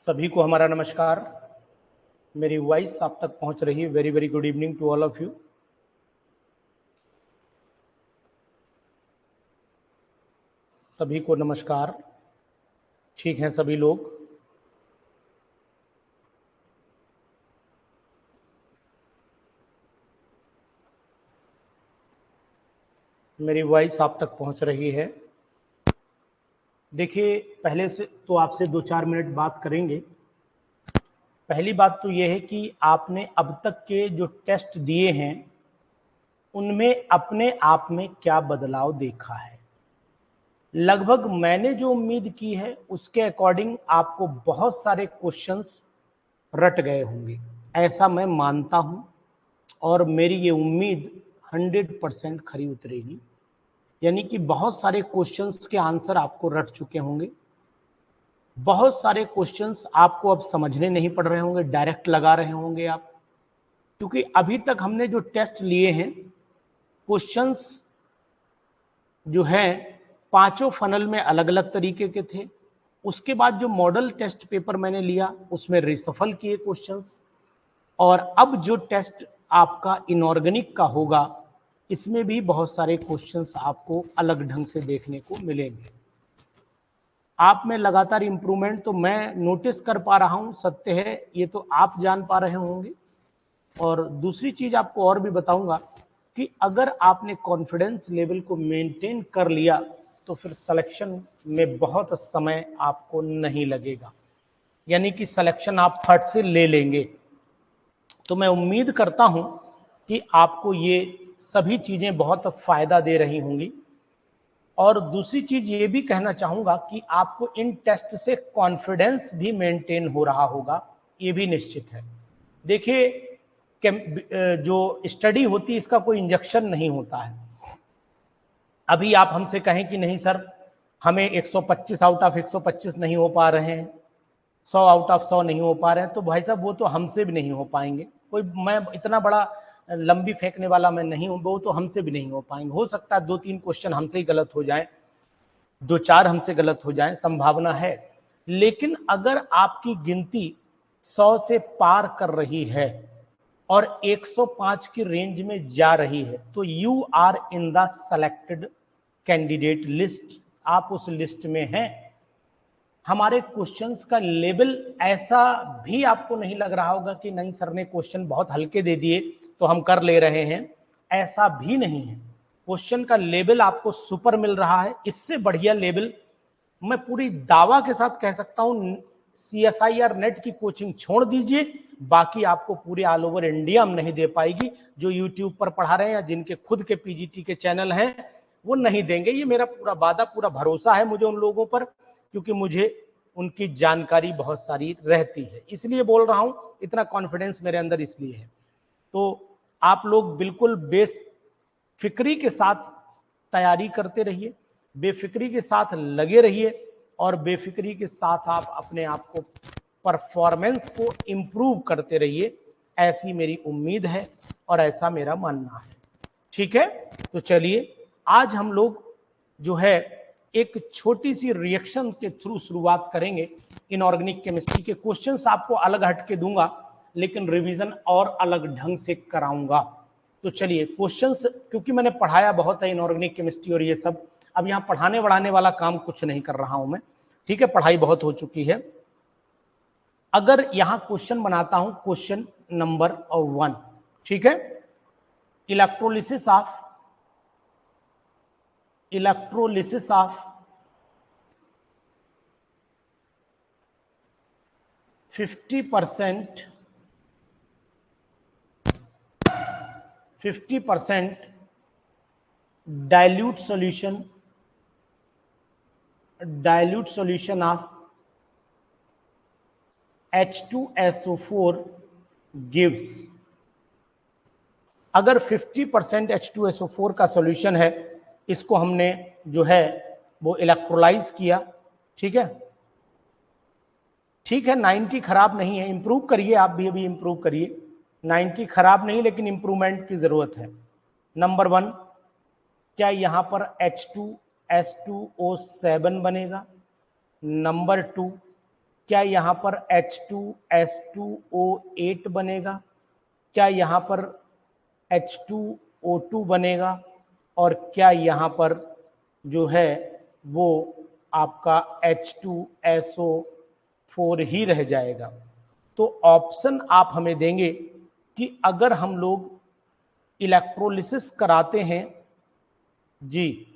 सभी को हमारा नमस्कार। मेरी वॉइस आप तक पहुंच रही है। Very very good evening to all of you. सभी को नमस्कार। ठीक हैं सभी लोग? मेरी वॉइस आप तक पहुंच रही है? देखिए, पहले से तो आपसे 2-4 मिनट बात करेंगे। पहली बात तो ये है कि आपने अब तक के जो टेस्ट दिए हैं उनमें अपने आप में क्या बदलाव देखा है। लगभग मैंने जो उम्मीद की है उसके अकॉर्डिंग आपको बहुत सारे क्वेश्चंस रट गए होंगे, ऐसा मैं मानता हूं और मेरी ये उम्मीद 100% खरी उतरेगी। यानी कि बहुत सारे क्वेश्चंस के आंसर आपको रट चुके होंगे, बहुत सारे क्वेश्चंस आपको अब समझने नहीं पड़ रहे होंगे, डायरेक्ट लगा रहे होंगे आप, क्योंकि अभी तक हमने जो टेस्ट लिए हैं क्वेश्चंस जो है पांचों फनल में अलग अलग तरीके के थे। उसके बाद जो मॉडल टेस्ट पेपर मैंने लिया उसमें रिसफल किए क्वेश्चंस, और अब जो टेस्ट आपका इनऑर्गेनिक का होगा इसमें भी बहुत सारे क्वेश्चंस आपको अलग ढंग से देखने को मिलेंगे। आप में लगातार इंप्रूवमेंट तो मैं नोटिस कर पा रहा हूं, सत्य है, ये तो आप जान पा रहे होंगे। और दूसरी चीज आपको और भी बताऊंगा कि अगर आपने कॉन्फिडेंस लेवल को मेंटेन कर लिया तो फिर सिलेक्शन में बहुत समय आपको नहीं लगेगा, यानी कि सिलेक्शन आप फट से ले लेंगे। तो मैं उम्मीद करता हूं कि आपको ये सभी चीजें बहुत फायदा दे रही होंगी। और दूसरी चीज ये भी कहना चाहूंगा कि आपको इन टेस्ट से कॉन्फिडेंस भी मेंटेन हो रहा होगा, ये भी निश्चित है। देखिए, जो स्टडी होती है इसका कोई इंजेक्शन नहीं होता है। अभी आप हमसे कहें कि नहीं सर हमें 125 आउट ऑफ 125 नहीं हो पा रहे हैं, 100 आउट ऑफ 100 नहीं हो पा रहे हैं, तो भाई साहब वो तो हमसे भी नहीं हो पाएंगे। कोई मैं इतना बड़ा लंबी फेंकने वाला मैं नहीं हूं, वो तो हमसे भी नहीं हो पाएंगे। हो सकता है 2-3 क्वेश्चन हमसे ही गलत हो जाएं, 2-4 हमसे गलत हो जाएं, संभावना है। लेकिन अगर आपकी गिनती 100 से पार कर रही है और 105 की रेंज में जा रही है तो you are in the selected candidate list, आप उस लिस्ट में हैं। हमारे क्वेश्चंस का लेवल ऐसा भी आपको नहीं लग रहा होगा कि नहीं सर ने क्वेश्चन बहुत हल्के दे दिए तो हम कर ले रहे हैं, ऐसा भी नहीं है। क्वेश्चन का लेवल आपको सुपर मिल रहा है। इससे बढ़िया लेवल मैं पूरी दावा के साथ कह सकता हूं, CSIR नेट की कोचिंग छोड़ दीजिए, बाकी आपको पूरे ऑल ओवर इंडिया में नहीं दे पाएगी। जो यूट्यूब पर पढ़ा रहे हैं या जिनके खुद के PGT के चैनल हैं वो नहीं देंगे, ये मेरा पूरा वादा, पूरा भरोसा है मुझे उन लोगों पर, क्योंकि मुझे उनकी जानकारी बहुत सारी रहती है। इसलिए बोल रहा हूं, इतना कॉन्फिडेंस मेरे अंदर इसलिए है। तो आप लोग बिल्कुल बेफिक्री के साथ तैयारी करते रहिए, बेफिक्री के साथ लगे रहिए और बेफिक्री के साथ आप अपने आप को, परफॉर्मेंस को इंप्रूव करते रहिए, ऐसी मेरी उम्मीद है और ऐसा मेरा मानना है। ठीक है, तो चलिए आज हम लोग जो है एक छोटी सी रिएक्शन के थ्रू शुरुआत करेंगे। इनऑर्गेनिक केमिस्ट्री के क्वेश्चंस आपको अलग हट के दूंगा, लेकिन रिवीजन और अलग ढंग से कराऊंगा। तो चलिए क्वेश्चंस, क्योंकि मैंने पढ़ाया बहुत है इनऑर्गेनिक केमिस्ट्री और ये सब, अब यहाँ पढ़ाने बढ़ाने वाला काम कुछ नहीं कर रहा हूं मैं। ठीक है, पढ़ाई बहुत हो चुकी है। अगर यहां क्वेश्चन बनाता हूं, क्वेश्चन नंबर 1, ठीक है, electrolysis of 50% dilute solution of H2SO4 gives। अगर 50% H2SO4 का सॉल्यूशन है, इसको हमने जो है वो इलेक्ट्रोलाइज किया, ठीक है, 90 खराब नहीं है, इंप्रूव करिए, आप भी अभी इंप्रूव करिए। 90 खराब नहीं, लेकिन इंप्रूवमेंट की जरूरत है। नंबर 1, क्या यहां पर H2S2O7 बनेगा? नंबर 2, क्या यहाँ पर H2S2O8 बनेगा, क्या यहाँ पर H2O2 बनेगा, और क्या यहाँ पर जो है वो आपका H2SO4 ही रह जाएगा। तो ऑप्शन आप हमें देंगे कि अगर हम लोग इलेक्ट्रोलिसिस कराते हैं जी,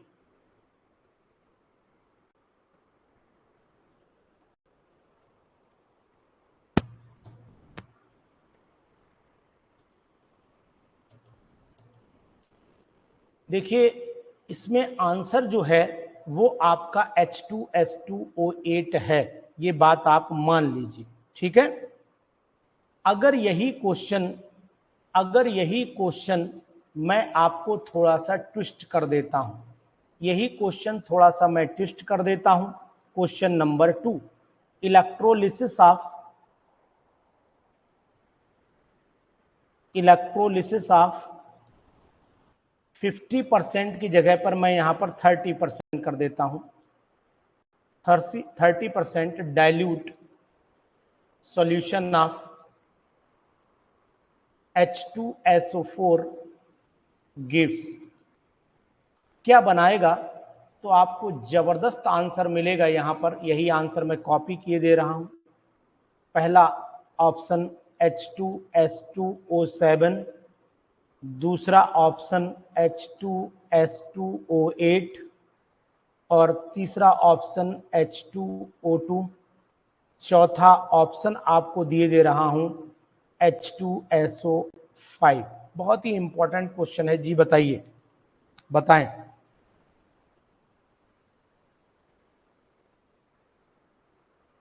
देखिए इसमें आंसर जो है वो आपका H2S2O8 है, ये बात आप मान लीजिए, ठीक है। अगर यही क्वेश्चन मैं आपको थोड़ा सा ट्विस्ट कर देता हूं, यही क्वेश्चन थोड़ा सा मैं ट्विस्ट कर देता हूं, क्वेश्चन नंबर 2, इलेक्ट्रोलिसिस ऑफ 50% की जगह पर मैं यहां पर 30% कर देता हूं, 30% dilute solution of H2SO4 gives, क्या बनाएगा। तो आपको जबरदस्त आंसर मिलेगा यहां पर, यही आंसर मैं कॉपी किए दे रहा हूं। पहला ऑप्शन H2S2O7, दूसरा ऑप्शन H2S2O8 और तीसरा ऑप्शन H2O2, चौथा ऑप्शन आपको दिए दे रहा हूं H2SO5। बहुत ही इंपॉर्टेंट क्वेश्चन है जी, बताइए, बताएं।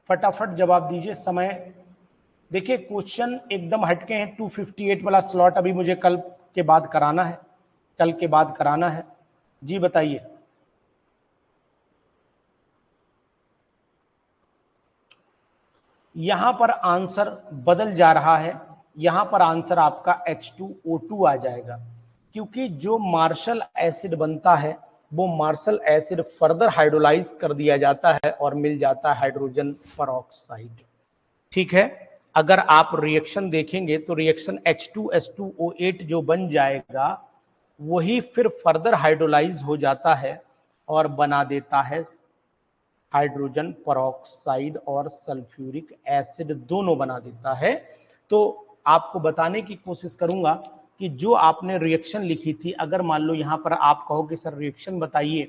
फटाफट जवाब दीजिए, समय देखिए क्वेश्चन एकदम हटके हैं। 258 वाला स्लॉट अभी मुझे कल के बाद कराना है, कल के बाद कराना है जी, बताइए। यहां पर आंसर बदल जा रहा है, यहां पर आंसर आपका H2O2 आ जाएगा, क्योंकि जो मार्शल एसिड बनता है वो मार्शल एसिड फर्दर हाइड्रोलाइज कर दिया जाता है और मिल जाता है हाइड्रोजन परऑक्साइड, ठीक है। अगर आप रिएक्शन देखेंगे तो रिएक्शन H2S2O8 जो बन जाएगा वही फिर फर्दर हाइड्रोलाइज हो जाता है और बना देता है हाइड्रोजन परऑक्साइड और सल्फ्यूरिक एसिड दोनों बना देता है। तो आपको बताने की कोशिश करूंगा कि जो आपने रिएक्शन लिखी थी, अगर मान लो यहां पर आप कहो कि सर रिएक्शन बताइए,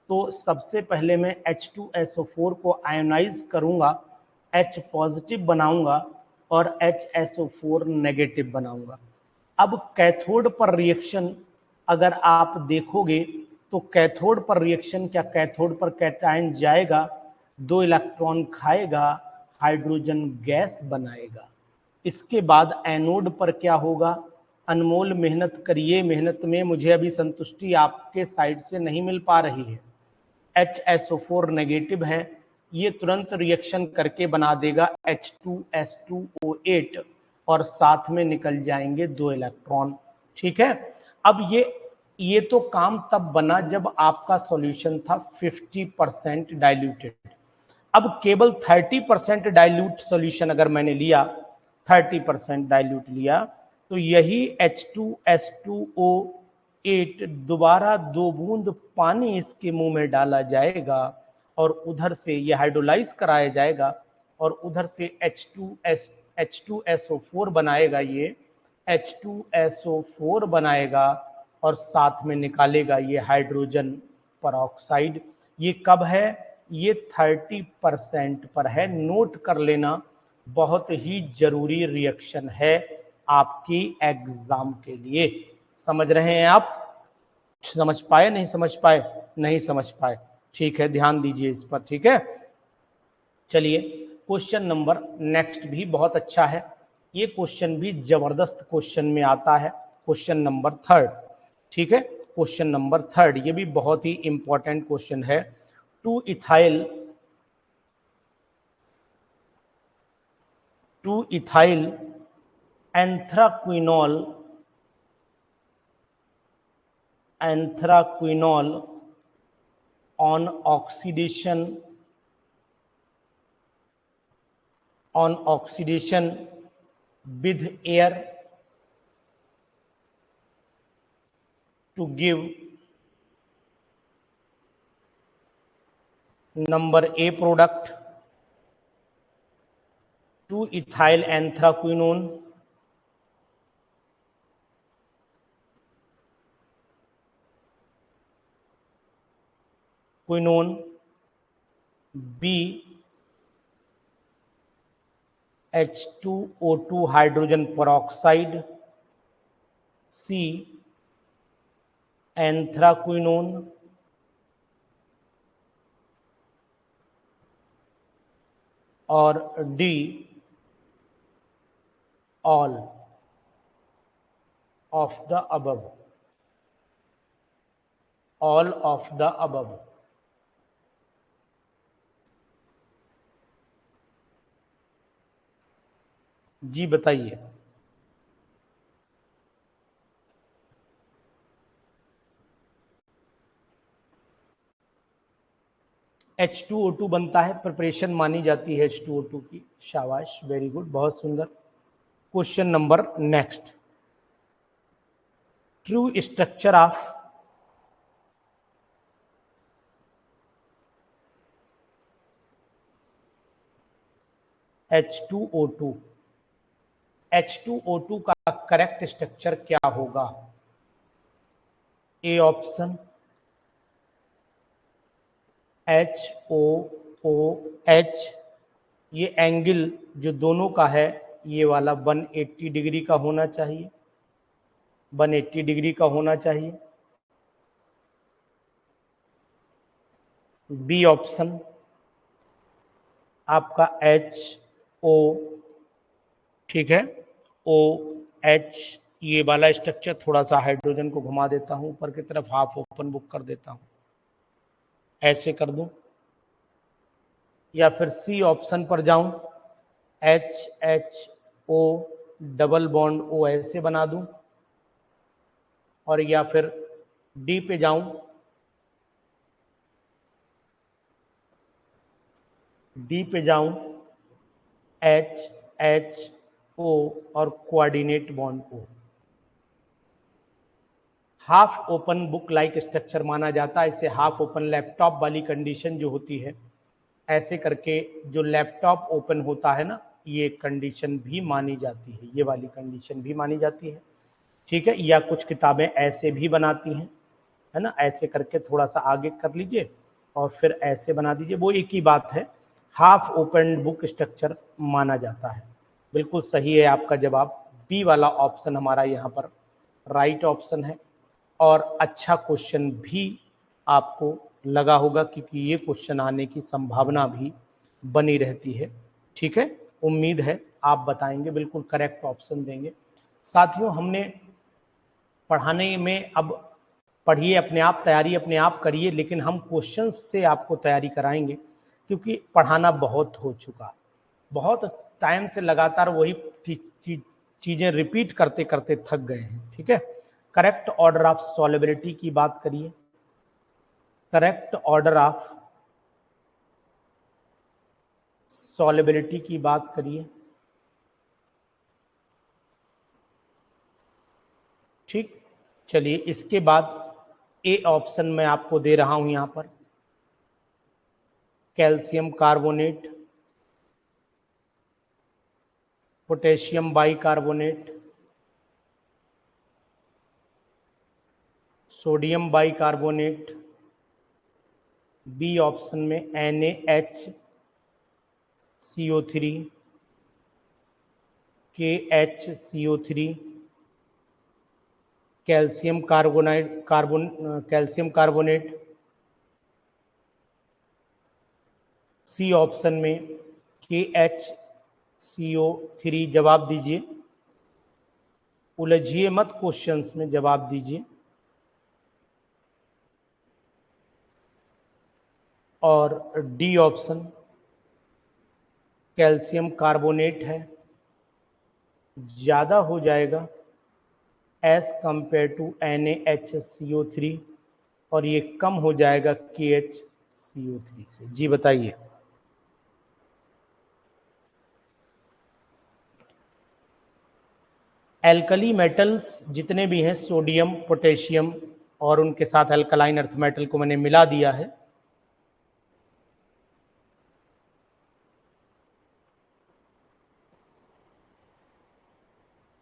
तो सबसे पहले मैं H2SO4 को आयोनाइज करूंगा, H पॉजिटिव बनाऊंगा और HSO4 नेगेटिव बनाऊंगा। अब कैथोड पर रिएक्शन अगर आप देखोगे तो कैथोड पर रिएक्शन, क्या कैथोड पर कैटायन जाएगा, 2 इलेक्ट्रॉन खाएगा, हाइड्रोजन गैस बनाएगा। इसके बाद एनोड पर क्या होगा, अनमोल मेहनत करिए, मेहनत में मुझे अभी संतुष्टि आपके साइड से नहीं मिल पा रही है। HSO4 नेगेटिव है, ये तुरंत रिएक्शन करके बना देगा H2S2O8 और साथ में निकल जाएंगे 2 इलेक्ट्रॉन, ठीक है। अब ये तो काम तब बना जब आपका सॉल्यूशन था 50% डाइल्यूटेड। अब केवल 30% डाइल्यूट सॉल्यूशन अगर मैंने लिया, 30% डाइल्यूट लिया, तो यही H2S2O8 दोबारा 2 बूंद पानी इसके मुंह में डाला जाएगा और उधर से ये हाइड्रोलाइज कराया जाएगा और उधर से H2SO4 बनाएगा, ये H2SO4 बनाएगा और साथ में निकालेगा ये हाइड्रोजन परऑक्साइड। ये कब है, ये 30% पर है, नोट कर लेना, बहुत ही जरूरी रिएक्शन है आपकी एग्जाम के लिए। समझ रहे हैं आप, समझ पाए, नहीं समझ पाए, नहीं समझ पाए, ठीक है, ध्यान दीजिए इस पर, ठीक है। चलिए क्वेश्चन नंबर नेक्स्ट भी बहुत अच्छा है, ये क्वेश्चन भी जबरदस्त क्वेश्चन में आता है, क्वेश्चन नंबर 3, ठीक है। क्वेश्चन नंबर 3 ये भी बहुत ही इंपॉर्टेंट क्वेश्चन है। 2 ethyl एंथ्राक्विनोल on oxidation on oxidation with air to give number A product 2-ethyl anthraquinone B H2O2 hydrogen peroxide C anthraquinone और D all of the above, all of the above। जी बताइए। H2O2 बनता है, preparation मानी जाती है H2O2 की। शाबाश, very good, बहुत सुंदर। Question number next, true structure of H2O2, H2O2 का करेक्ट स्ट्रक्चर क्या होगा? ए ऑप्शन HOOH, ये एंगल जो दोनों का है ये वाला 180 डिग्री का होना चाहिए, 180 डिग्री का होना चाहिए। बी ऑप्शन आपका HO, ठीक है, OH, ये वाला स्ट्रक्चर। थोड़ा सा हाइड्रोजन को घुमा देता हूं ऊपर की तरफ, हाफ ओपन बुक कर देता हूं, ऐसे कर दूं, या फिर सी ऑप्शन पर जाऊं, HHO डबल बॉन्ड O ऐसे बना दूं, और या फिर डी पे जाऊं, डी पे जाऊं, HHO और coordinate bond O। Half open book like structure माना जाता है इसे। हाफ ओपन लैपटॉप वाली कंडीशन जो होती है, ऐसे करके जो लैपटॉप ओपन होता है ना, ये कंडीशन भी मानी जाती है, ये वाली कंडीशन भी मानी जाती है, ठीक है। या कुछ किताबें ऐसे भी बनाती हैं, है ना, ऐसे करके थोड़ा सा आगे कर लीजिए और फिर ऐसे बना दीजिए, वो एक ही बात है। हाफ ओपन बुक स्ट्रक्चर माना जाता है। बिल्कुल सही है आपका जवाब, बी वाला ऑप्शन हमारा यहाँ पर राइट ऑप्शन है। और अच्छा क्वेश्चन भी आपको लगा होगा, क्योंकि ये क्वेश्चन आने की संभावना भी बनी रहती है, ठीक है। उम्मीद है आप बताएंगे, बिल्कुल करेक्ट ऑप्शन देंगे। साथियों, हमने पढ़ाने में अब पढ़िए अपने आप, तैयारी अपने आप करिए, लेकिन हम क्वेश्चन से आपको तैयारी कराएंगे, क्योंकि पढ़ाना बहुत हो चुका, बहुत टाइम से लगातार वही चीज़ें रिपीट करते करते थक गए हैं, ठीक है। करेक्ट ऑर्डर ऑफ सॉल्युबिलिटी की बात करिए, करेक्ट ऑर्डर ऑफ सॉल्युबिलिटी की बात करिए, ठीक। चलिए, इसके बाद ए ऑप्शन मैं आपको दे रहा हूं यहां पर, calcium carbonate, potassium bicarbonate, sodium bicarbonate. B option में NaHCO3, KHCO3, calcium calcium carbonate. C option में KHCO3। जवाब दीजिए, उलझिए मत, क्वेश्चंस में जवाब दीजिए। और डी ऑप्शन कैल्शियम कार्बोनेट है, ज़्यादा हो जाएगा एज कंपेयर टू NaHCO3, और ये कम हो जाएगा KHCO3 से। जी बताइए। एल्कली मेटल्स जितने भी हैं, सोडियम, पोटेशियम और उनके साथ अल्कलाइन अर्थ मेटल को मैंने मिला दिया है।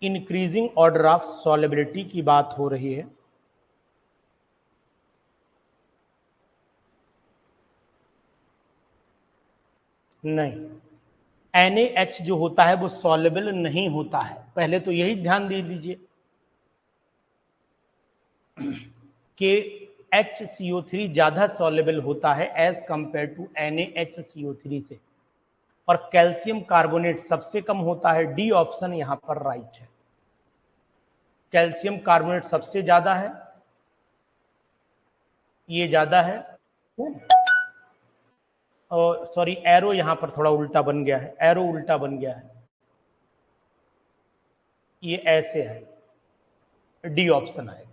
इंक्रीजिंग ऑर्डर ऑफ सॉल्युबिलिटी की बात हो रही है। नहीं, NaH जो होता है वो सॉल्युबल नहीं होता है, पहले तो यही ध्यान दे दीजिए कि HCO3 ज्यादा सॉल्युबल होता है एज कंपेयर टू NaHCO3 से, और कैल्शियम कार्बोनेट सबसे कम होता है। डी ऑप्शन यहां पर राइट है। कैल्शियम कार्बोनेट सबसे ज्यादा है, ये ज्यादा है। और सॉरी, एरो यहां पर थोड़ा उल्टा बन गया है, एरो उल्टा बन गया है, ये ऐसे है, डी ऑप्शन आएगा।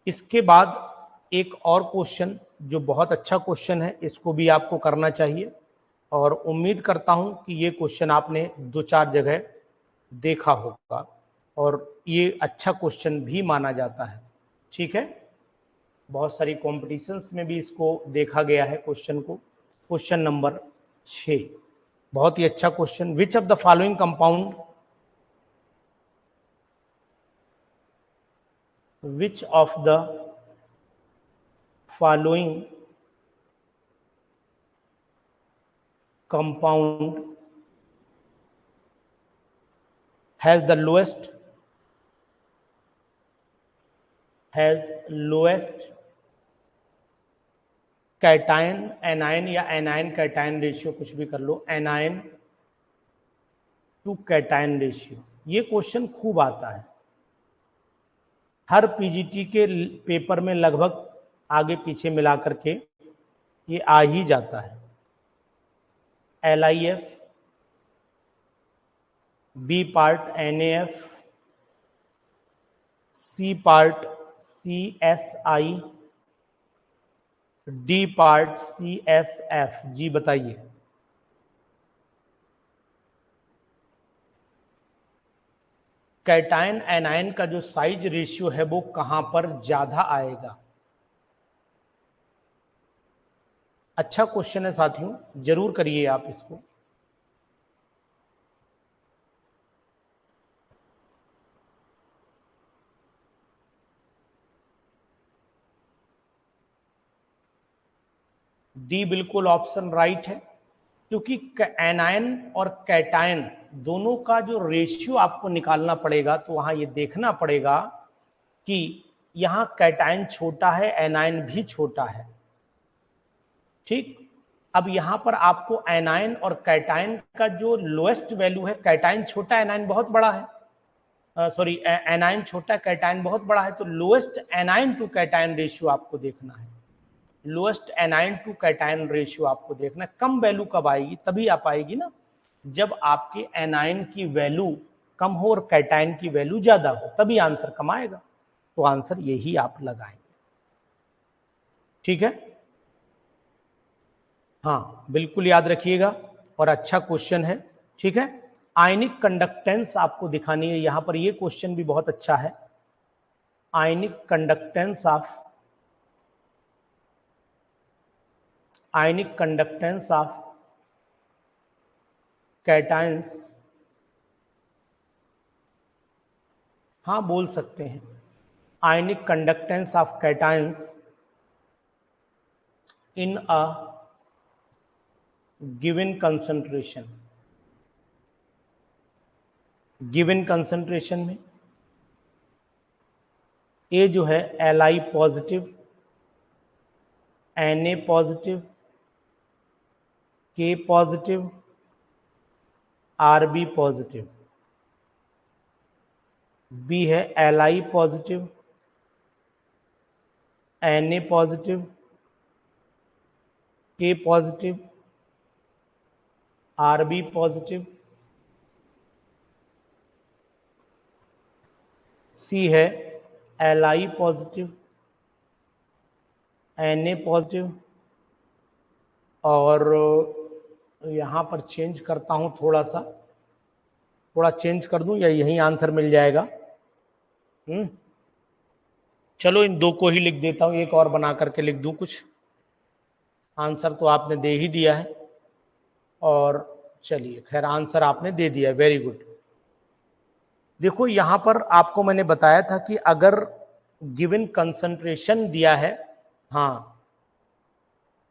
इसके बाद एक और क्वेश्चन जो बहुत अच्छा क्वेश्चन है, इसको भी आपको करना चाहिए, और उम्मीद करता हूं कि ये क्वेश्चन आपने 2-4 जगह देखा होगा और ये अच्छा क्वेश्चन भी माना जाता है। ठीक है, बहुत सारी कॉम्पिटिशन्स में भी इसको देखा गया है क्वेश्चन को। क्वेश्चन नंबर 6 बहुत ही अच्छा question. Which of the following compound which of the following compound has the lowest cation anion या एनायन कैटायन रेशियो, कुछ भी कर लो, एनायन टू कैटायन रेशियो। ये क्वेश्चन खूब आता है, हर पीजीटी के पेपर में लगभग आगे पीछे मिला करके ये आ ही जाता है। LIF, B part NaF, C part CSI, D part CSF। जी बताइए। कैटायन एनायन का जो साइज रेशियो है वो कहां पर ज्यादा आएगा? अच्छा क्वेश्चन है साथियों, जरूर करिए आप इसको। डी बिल्कुल ऑप्शन राइट है, क्योंकि एनायन और कैटायन दोनों का जो रेशियो आपको निकालना पड़ेगा, तो वहां ये देखना पड़ेगा कि यहां कैटायन छोटा है, एनायन भी छोटा है। ठीक, अब यहां पर आपको एनायन और कैटायन का जो लोएस्ट वैल्यू है, कैटायन छोटा एनायन बहुत बड़ा है, सॉरी एनायन छोटा कैटायन बहुत बड़ा है, तो lowest anion to cation ratio आपको देखना है। Lowest anion to cation ratio आपको देखना है। कम वैल्यू कब आएगी? तभी आ पाएगी ना जब आपके एनायन की वैल्यू कम हो और कैटायन की वैल्यू ज्यादा हो, तभी आंसर कम आएगा। तो आंसर यही आप लगाएंगे। ठीक है, हाँ बिल्कुल याद रखिएगा, और अच्छा क्वेश्चन है। ठीक है, आयनिक कंडक्टेंस आपको दिखानी है यहां पर, ये क्वेश्चन भी बहुत अच्छा है। आयनिक कंडक्टेंस ऑफ कैटायंस, हाँ बोल सकते हैं, ionic conductance of cations in a given concentration. Given concentration में ए जो है Li positive, Na positive, K positive, Rb positive. B है Li positive, Na positive, K positive, Rb positive, C है Li positive, NA positive, और यहाँ पर change करता हूँ थोड़ा चेंज कर दूं या यही आंसर मिल जाएगा? चलो इन दो को ही लिख देता हूँ, एक और बना करके लिख दूं कुछ। आंसर तो आपने दे ही दिया है, और चलिए खैर आंसर आपने दे दिया है, वेरी गुड। देखो यहाँ पर आपको मैंने बताया था कि अगर गिवन कंसंट्रेशन दिया है, हाँ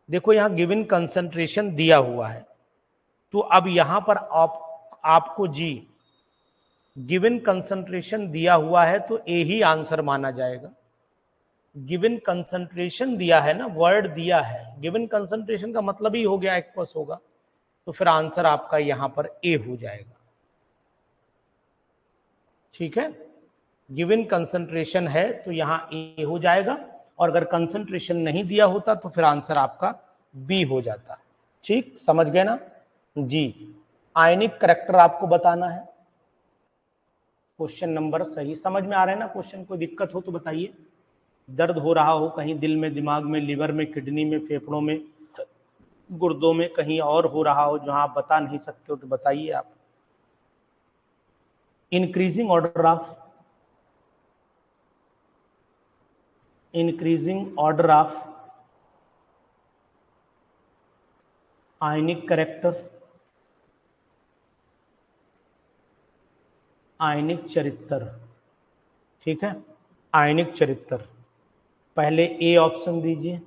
देखो यहाँ गिवन कंसंट्रेशन दिया हुआ है, तो अब यहाँ पर आपको जी गिवन कंसंट्रेशन दिया हुआ है तो ए ही आंसर माना जाएगा। गिवन कंसंट्रेशन दिया है ना, वर्ड दिया है, गिवन कंसंट्रेशन का मतलब ही हो गया एक्वस होगा, तो फिर आंसर आपका यहां पर ए हो जाएगा। ठीक है, गिवन कंसंट्रेशन है तो यहां ए हो जाएगा, और अगर कंसंट्रेशन नहीं दिया होता तो फिर आंसर आपका बी हो जाता। ठीक, समझ गए ना जी। आयनिक करैक्टर आपको बताना है। क्वेश्चन नंबर सही समझ में आ रहा है ना? क्वेश्चन कोई दिक्कत हो तो बताइए। दर्द हो रहा हो कहीं दिल में, दिमाग में, लिवर में, किडनी में, फेफड़ों में, गुर्दों में, कहीं और हो रहा हो जहां आप बता नहीं सकते हो तो बताइए आप। Increasing order of ionic character, ionic चरित्र। ठीक है, आयनिक चरित्र। पहले ए ऑप्शन दीजिए,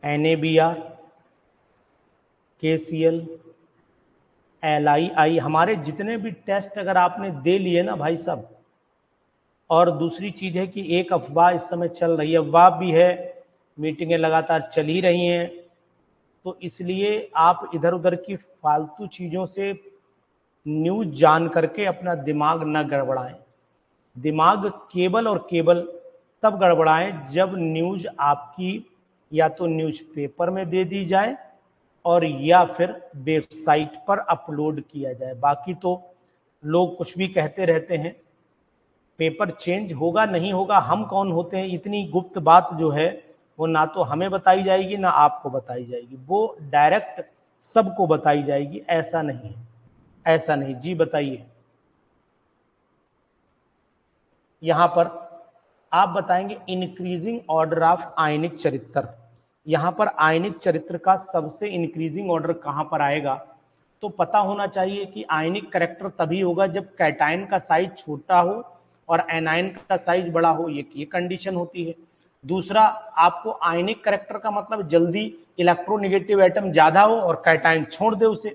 NaBr, KCl, LiI। हमारे जितने भी टेस्ट अगर आपने दे लिए ना भाई साहब, और दूसरी चीज है कि एक अफवाह इस समय चल रही है, अफवाह भी है, मीटिंगें लगातार चल ही रही हैं, तो इसलिए आप इधर उधर की फालतू चीजों से न्यूज जान करके अपना दिमाग न गड़बड़ाएं। दिमाग केवल और केवल तब गड़बड़ाएं जब न्यूज आपकी या तो न्यूज़पेपर में दे दी जाए और या फिर वेबसाइट पर अपलोड किया जाए। बाकी तो लोग कुछ भी कहते रहते हैं, पेपर चेंज होगा नहीं होगा, हम कौन होते हैं? इतनी गुप्त बात जो है वो ना तो हमें बताई जाएगी ना आपको बताई जाएगी, वो डायरेक्ट सबको बताई जाएगी। ऐसा नहीं है, ऐसा नहीं। जी बताइए, यहां पर आप बताएंगे इंक्रीजिंग ऑर्डर ऑफ आयनिक चरित्र। यहां पर आयनिक चरित्र का सबसे इंक्रीजिंग ऑर्डर कहां पर आएगा? तो पता होना चाहिए कि आयनिक करैक्टर तभी होगा जब कैटायन का साइज छोटा हो और एनायन का साइज बड़ा हो, ये कंडीशन होती है। दूसरा, आपको आयनिक करैक्टर का मतलब जल्दी इलेक्ट्रोनेगेटिव एटम ज्यादा हो और कैटायन छोड़ दे उसे,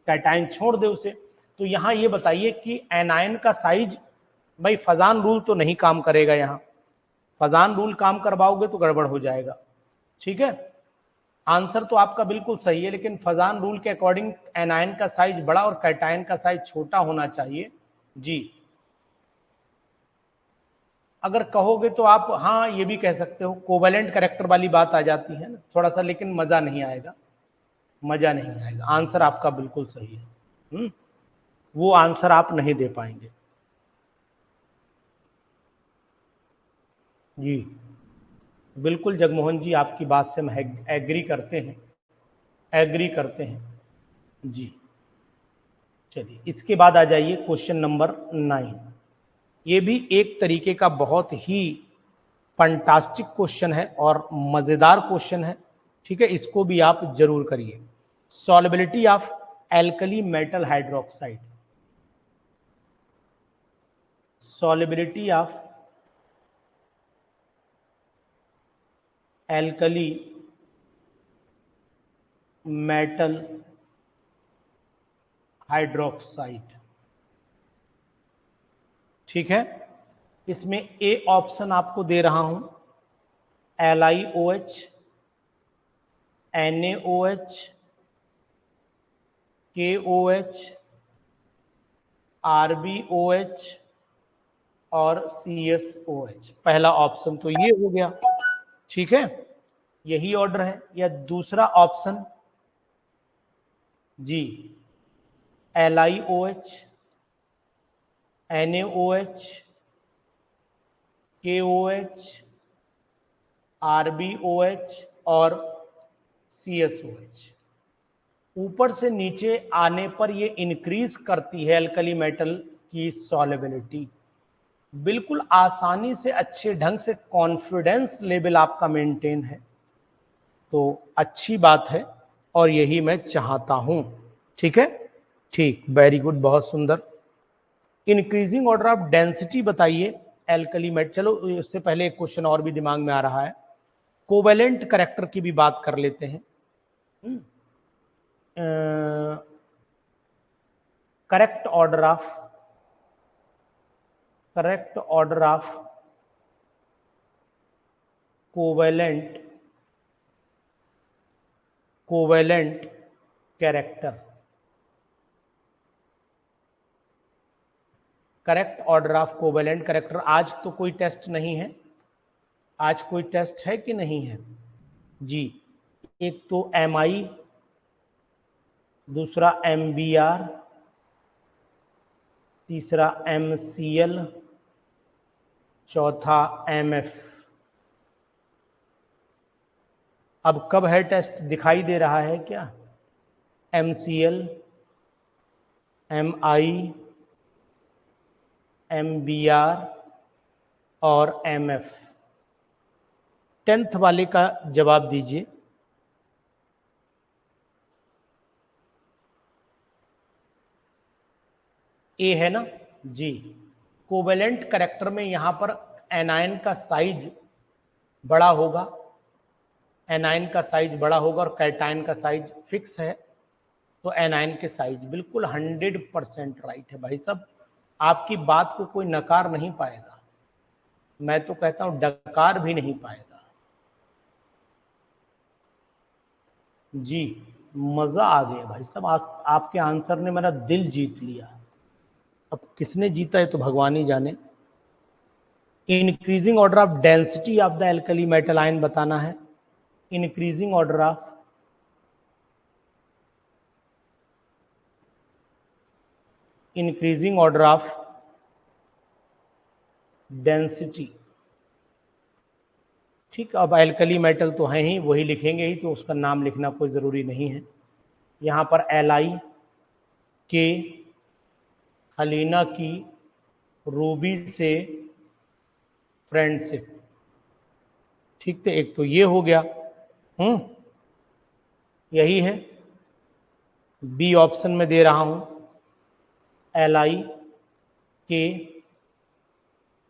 कैटायन छोड़ दे उसे। तो यहां ये बताइए कि एनायन का साइज, भाई फजान रूल तो नहीं काम करेगा यहां, फजान रूल काम करवाओगे तो गड़बड़ हो जाएगा। ठीक है, आंसर तो आपका बिल्कुल सही है, लेकिन फजान रूल के अकॉर्डिंग एनायन का साइज बड़ा और कैटायन का साइज छोटा होना चाहिए। जी, अगर कहोगे तो आप हाँ ये भी कह सकते हो, कोवेलेंट करैक्टर वाली बात आ जाती है ना थोड़ा सा, लेकिन मजा नहीं आएगा, मजा नहीं आएगा। आंसर आपका बिल्कुल सही है। वो आंसर आप नहीं दे पाएंगे। जी बिल्कुल जगमोहन जी, आपकी बात से हम एग्री करते हैं, एग्री करते हैं जी। चलिए इसके बाद आ जाइए क्वेश्चन नंबर 9। ये भी एक तरीके का बहुत ही फंटास्टिक क्वेश्चन है और मजेदार क्वेश्चन है। ठीक है, इसको भी आप जरूर करिए। Solubility of alkali metal hydroxide, solubility of alkali metal hydroxide. ठीक है, इसमें ए ऑप्शन आपको दे रहा हूं, LiOH, NaOH, KOH, RbOH और CSOH। पहला ऑप्शन तो ये हो गया। ठीक है, यही ऑर्डर है। या दूसरा ऑप्शन जी, LiOH, NaOH, KOH, RbOH और CSOH। ऊपर से नीचे आने पर ये इंक्रीज करती है एल्कली मेटल की सॉल्युबिलिटी। बिल्कुल आसानी से अच्छे ढंग से कॉन्फिडेंस लेवल आपका मेंटेन है, तो अच्छी बात है और यही मैं चाहता हूं। ठीक है, ठीक, वेरी गुड, बहुत सुंदर। इंक्रीजिंग ऑर्डर ऑफ डेंसिटी बताइए एल्कली मेटल। चलो उससे पहले एक क्वेश्चन और भी दिमाग में आ रहा है, कोवेलेंट कैरेक्टर की भी बात कर लेते हैं। Correct order of covalent character, correct order of covalent character. आज तो कोई टेस्ट नहीं है, आज कोई टेस्ट है कि नहीं है जी? एक तो MI, दूसरा MBR, तीसरा MCL, चौथा MF। अब कब है टेस्ट दिखाई दे रहा है क्या? MCL, MI, MBR और MF। 10th वाले का जवाब दीजिए। ए है ना जी। कोवेलेंट कैरेक्टर में यहां पर एनायन का साइज बड़ा होगा, एनायन का साइज बड़ा होगा और कैटायन का साइज फिक्स है, तो एनायन के साइज बिल्कुल 100% राइट है भाई साहब। आपकी बात को कोई नकार नहीं पाएगा, मैं तो कहता हूं डकार भी नहीं पाएगा जी। मजा आ गया भाई साहब, आपके आंसर ने मेरा दिल जीत लिया। अब किसने जीता है तो भगवान ही जाने। Increasing order of density of the alkali metal ion बताना है। Increasing order of density. ठीक, अब एल्कली मेटल तो है ही, वही लिखेंगे ही, तो उसका नाम लिखना कोई ज़रूरी नहीं है। यहाँ पर Li के हलीना की रूबी से फ्रेंडशिप। ठीक, तो एक तो ये हो गया, यही है। बी ऑप्शन में दे रहा हूं, Li के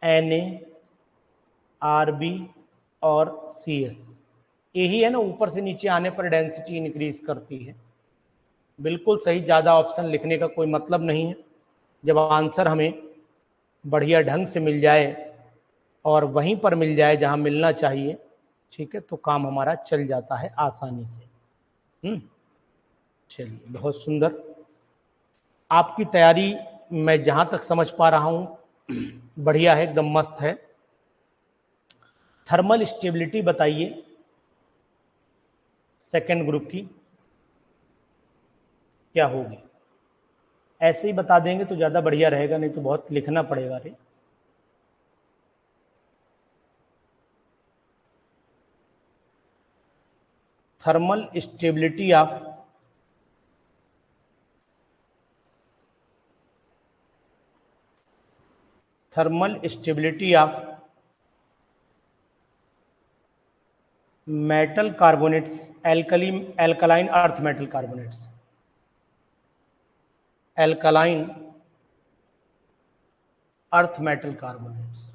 Na Rb और CS। यही है ना, ऊपर से नीचे आने पर डेंसिटी इंक्रीज करती है। बिल्कुल सही, ज़्यादा ऑप्शन लिखने का कोई मतलब नहीं है। जब आंसर हमें बढ़िया ढंग से मिल जाए और वहीं पर मिल जाए जहां मिलना चाहिए, ठीक है, तो काम हमारा चल जाता है आसानी से। चलिए, बहुत सुंदर। आपकी तैयारी मैं जहां तक समझ पा रहा हूं बढ़िया है, एकदम मस्त है। थर्मल स्टेबिलिटी बताइए सेकेंड ग्रुप की क्या होगी? ऐसे ही बता देंगे तो ज़्यादा बढ़िया रहेगा, नहीं तो बहुत लिखना पड़ेगा रे। Thermal stability of metal carbonates, alkaline earth metal carbonates, alkaline earth metal carbonates.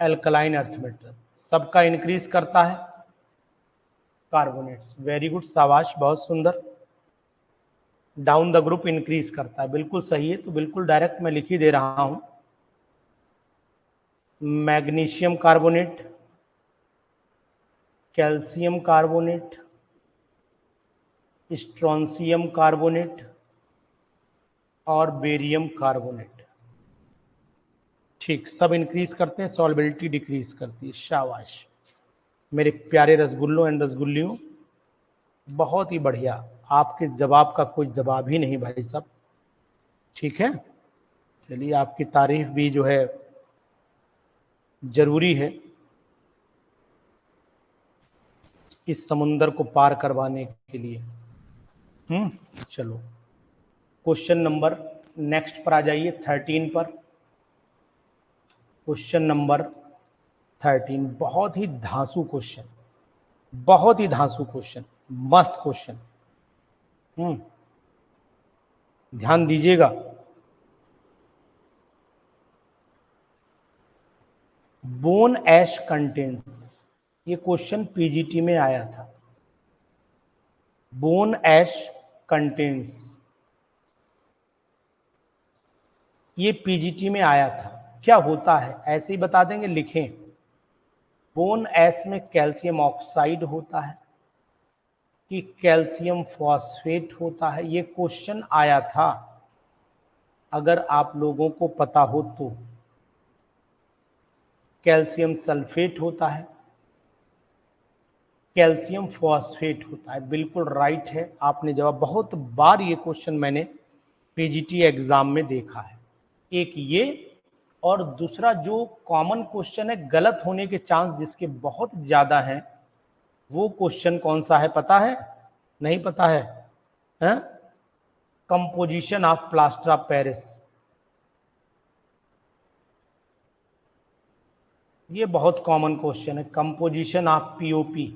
Alkaline earth metal सबका इंक्रीज करता है कार्बोनेट्स। वेरी गुड, शाबाश, बहुत सुंदर। डाउन द ग्रुप इंक्रीज करता है, बिल्कुल सही है। तो बिल्कुल डायरेक्ट मैं लिख ही दे रहा हूं, magnesium carbonate, calcium carbonate, strontium carbonate, और बेरियम कार्बोनेट। ठीक, सब इंक्रीज करते हैं, सॉल्बिलिटी डिक्रीज करती है। शाबाश मेरे प्यारे रसगुल्लों एंड रसगुल्लियों, बहुत ही बढ़िया। आपके जवाब का कोई जवाब ही नहीं भाई साहब। ठीक है, चलिए आपकी तारीफ भी जो है जरूरी है इस समुंदर को पार करवाने के लिए। चलो क्वेश्चन नंबर नेक्स्ट पर आ जाइए, 13 पर। क्वेश्चन नंबर 13 बहुत ही धांसू क्वेश्चन, बहुत ही धांसू क्वेश्चन, मस्त क्वेश्चन। ध्यान दीजिएगा। बोन ऐश कंटेंस, ये क्वेश्चन पीजीटी में आया था। बोन ऐश कंटेंस, ये पीजीटी में आया था। क्या होता है ऐसे ही बता देंगे, लिखें। बोन ऐश में कैल्शियम ऑक्साइड होता है कि कैल्शियम फॉस्फेट होता है, ये क्वेश्चन आया था। अगर आप लोगों को पता हो तो कैल्शियम सल्फेट होता है, कैल्शियम फॉस्फेट होता है। बिल्कुल राइट है आपने जवाब। बहुत बार ये क्वेश्चन मैंने पीजीटी एग्जाम में देखा है। एक ये, और दूसरा जो कॉमन क्वेश्चन है गलत होने के चांस जिसके बहुत ज्यादा हैं, वो क्वेश्चन कौन सा है पता है? नहीं पता है? Composition of plaster of Paris. ये बहुत कॉमन क्वेश्चन है, कंपोजिशन ऑफ पीओपी।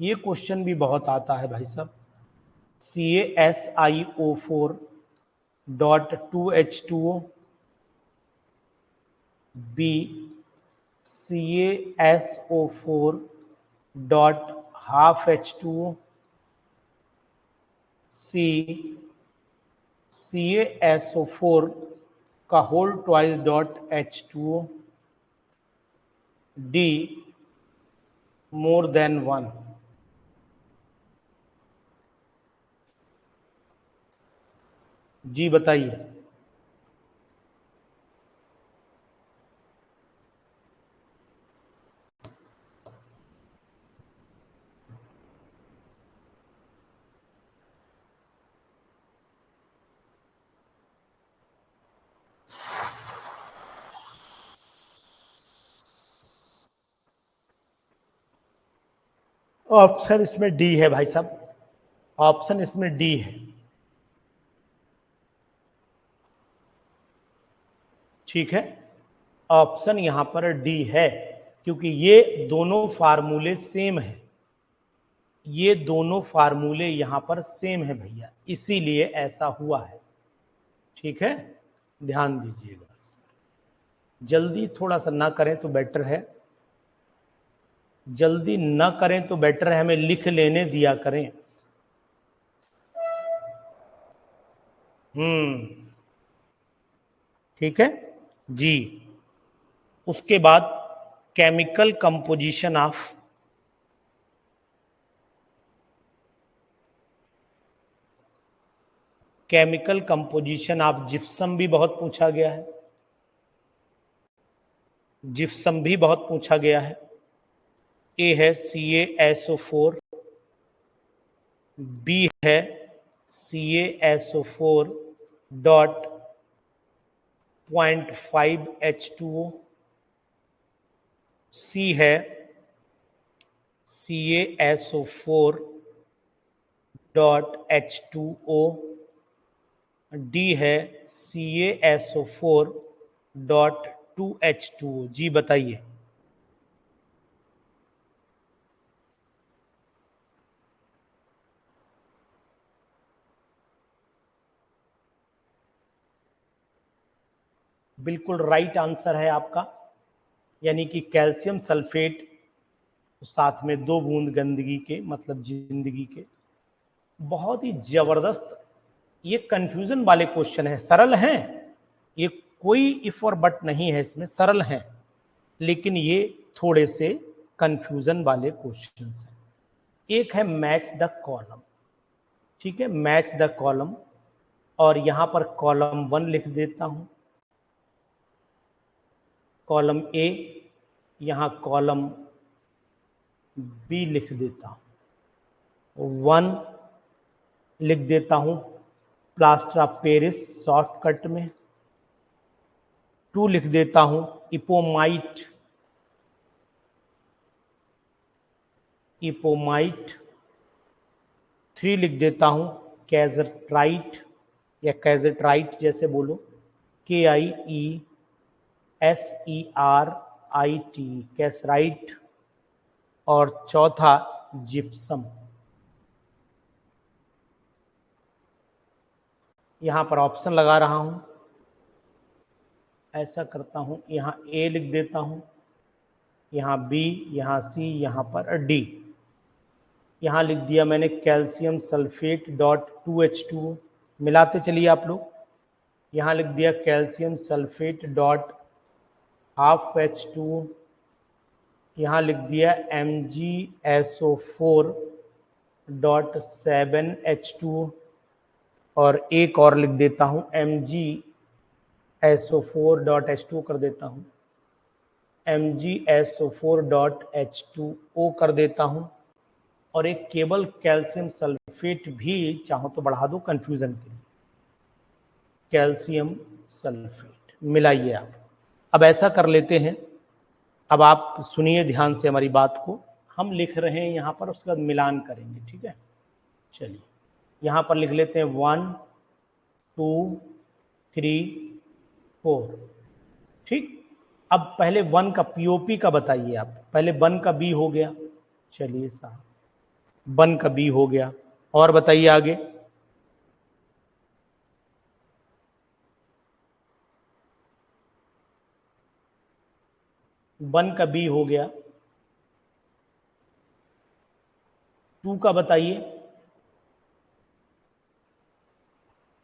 ये क्वेश्चन भी बहुत आता है भाई साहब। CaSiO4 dot 2H2O, B CaSO4 dot half H2O, C CaSO4 का whole twice dot H2O, D more than one. जी बताइए। ऑप्शन इसमें डी है भाई साहब, ऑप्शन इसमें डी है। ठीक है, ऑप्शन यहां पर डी है, क्योंकि ये दोनों फार्मूले सेम है। ये दोनों फार्मूले यहां पर सेम है भैया, इसीलिए ऐसा हुआ है। ठीक है, ध्यान दीजिएगा। जल्दी थोड़ा सा ना करें तो बेटर है, जल्दी ना करें तो बेटर है, हमें लिख लेने दिया करें। ठीक है जी। उसके बाद chemical composition of, chemical composition of gypsum भी बहुत पूछा गया है, जिप्सम भी बहुत पूछा गया है। ए है CaSO4, बी है CaSO4 डॉट 0.5 H2O, सी है CaSO4 डॉट H2O, डी है CaSO4 डॉट 2H2O। जी बताइए। बिल्कुल राइट आंसर है आपका, यानी कि कैल्शियम सल्फेट साथ में 2 बूंद गंदगी के, मतलब जिंदगी के। बहुत ही जबरदस्त ये कंफ्यूजन वाले क्वेश्चन है, सरल हैं ये, कोई इफ और बट नहीं है इसमें, सरल हैं, लेकिन ये थोड़े से कंफ्यूजन वाले क्वेश्चन हैं। एक है मैच द कॉलम, ठीक है, मैच द कॉलम, और यहां पर कॉलम 1 लिख देता हूं, कॉलम ए, यहां कॉलम बी लिख देता हूं, 1 लिख देता हूं प्लास्टर ऑफ पेरिस शॉर्टकट में, 2 लिख देता हूं इपोमाइट, इपोमाइट, 3 लिख देता हूं कैजरट्राइट या कैजेट्राइट जैसे बोलो, KIESERIT, कैसराइट, और चौथा जिप्सम। यहां पर ऑप्शन लगा रहा हूं, ऐसा करता हूं, यहां ए लिख देता हूं, यहां बी, यहां सी, यहां पर डी। यहां लिख दिया मैंने कैल्शियम सल्फेट डॉट 2H2O, मिलाते चलिए आप लोग। यहां लिख दिया calcium sulphate dot half H2O, यहां लिख दिया MgSO4 डॉट 7H2O, और एक और लिख देता हूं MgSO4 डॉट H2O कर देता हूं, MgSO4 डॉट H2O कर देता हूं, और एक केवल कैल्शियम सल्फेट भी चाहो तो बढ़ा दो कंफ्यूजन के लिए, कैल्शियम सल्फेट मिलाइए आप। अब ऐसा कर लेते हैं, अब आप सुनिए ध्यान से हमारी बात को, हम लिख रहे हैं यहाँ पर, उसके बाद मिलान करेंगे, ठीक है। चलिए यहाँ पर लिख लेते हैं 1 2 3 4, ठीक। अब पहले 1 का POP का बताइए आप, पहले 1 का B हो गया, चलिए साहब 1 का B हो गया, और बताइए आगे। वन का बी हो गया, 2 का बताइए,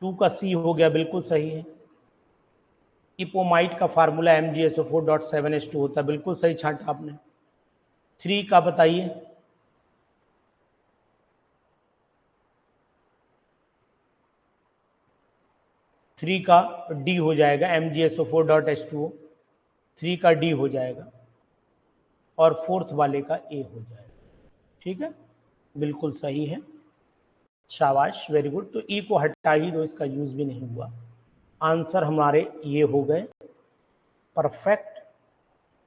2 का सी हो गया, बिल्कुल सही है। इपोमाइट का फार्मूला MgSO4.7H2 होता है, बिल्कुल सही छांटा आपने। 3 का बताइए, थ्री का डी हो जाएगा, MgSO4.H2O, 3 का डी हो जाएगा, और 4th वाले का ए हो जाएगा, ठीक है, बिल्कुल सही है, शाबाश, वेरी गुड। तो ई को हटा ही दो, इसका यूज भी नहीं हुआ। आंसर हमारे ये हो गए परफेक्ट,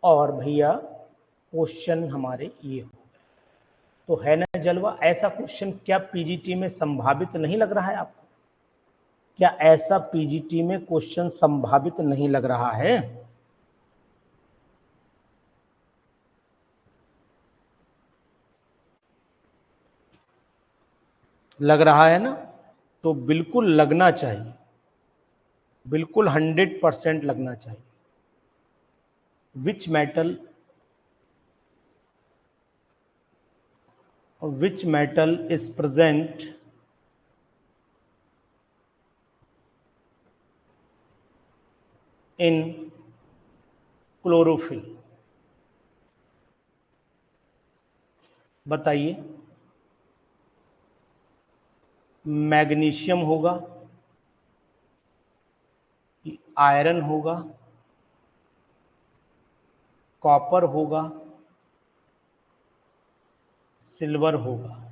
और भैया क्वेश्चन हमारे ये हो गए। तो है ना जलवा। ऐसा क्वेश्चन क्या पीजीटी में संभावित नहीं लग रहा है आपको? क्या ऐसा पीजीटी में क्वेश्चन संभावित नहीं लग रहा है? लग रहा है ना? तो बिल्कुल लगना चाहिए, बिल्कुल 100% लगना चाहिए। which metal is present in chlorophyll? बताइए। मैग्नीशियम होगा, आयरन होगा, कॉपर होगा, सिल्वर होगा?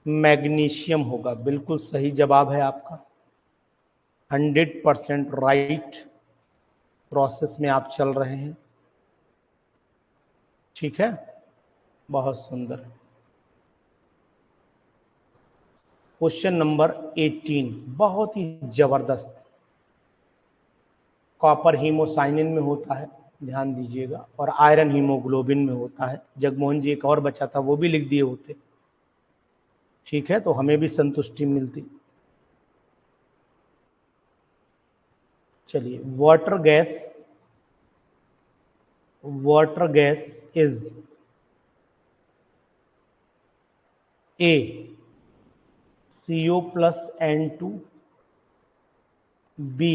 मैग्नीशियम होगा, बिल्कुल सही जवाब है आपका, 100% राइट प्रोसेस में आप चल रहे हैं, ठीक है, बहुत सुंदर। क्वेश्चन नंबर 18 बहुत ही जबरदस्त। कॉपर हीमोसाइनिन में होता है, ध्यान दीजिएगा, और आयरन हीमोग्लोबिन में होता है। जगमोहन जी एक और बचा था, वो भी लिख दिए होते, ठीक है, तो हमें भी संतुष्टि मिलती। चलिए, water gas is A CO+N2, B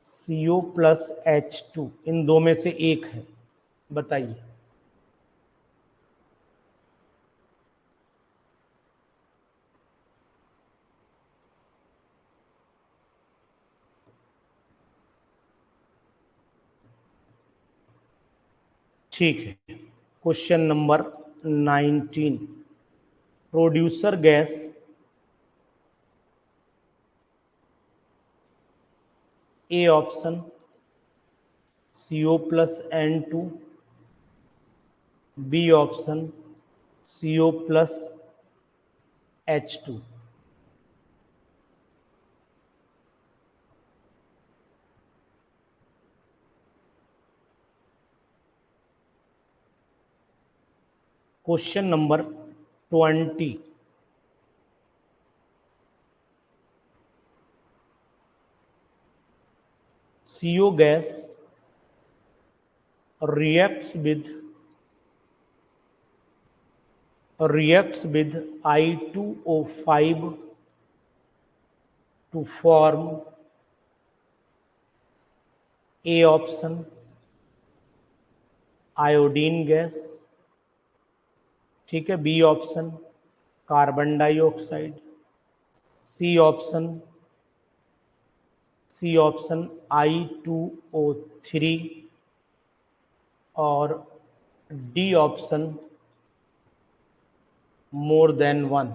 CO+H2, इन दो में से एक है, बताइए। ठीक है। Question number 19, producer gas A option CO plus N2, B option CO plus H2। Question number 20, CO gas reacts with I2O5 to form A option iodine gas, ठीक है, B option carbon dioxide, C option I2O3 और D option more than one.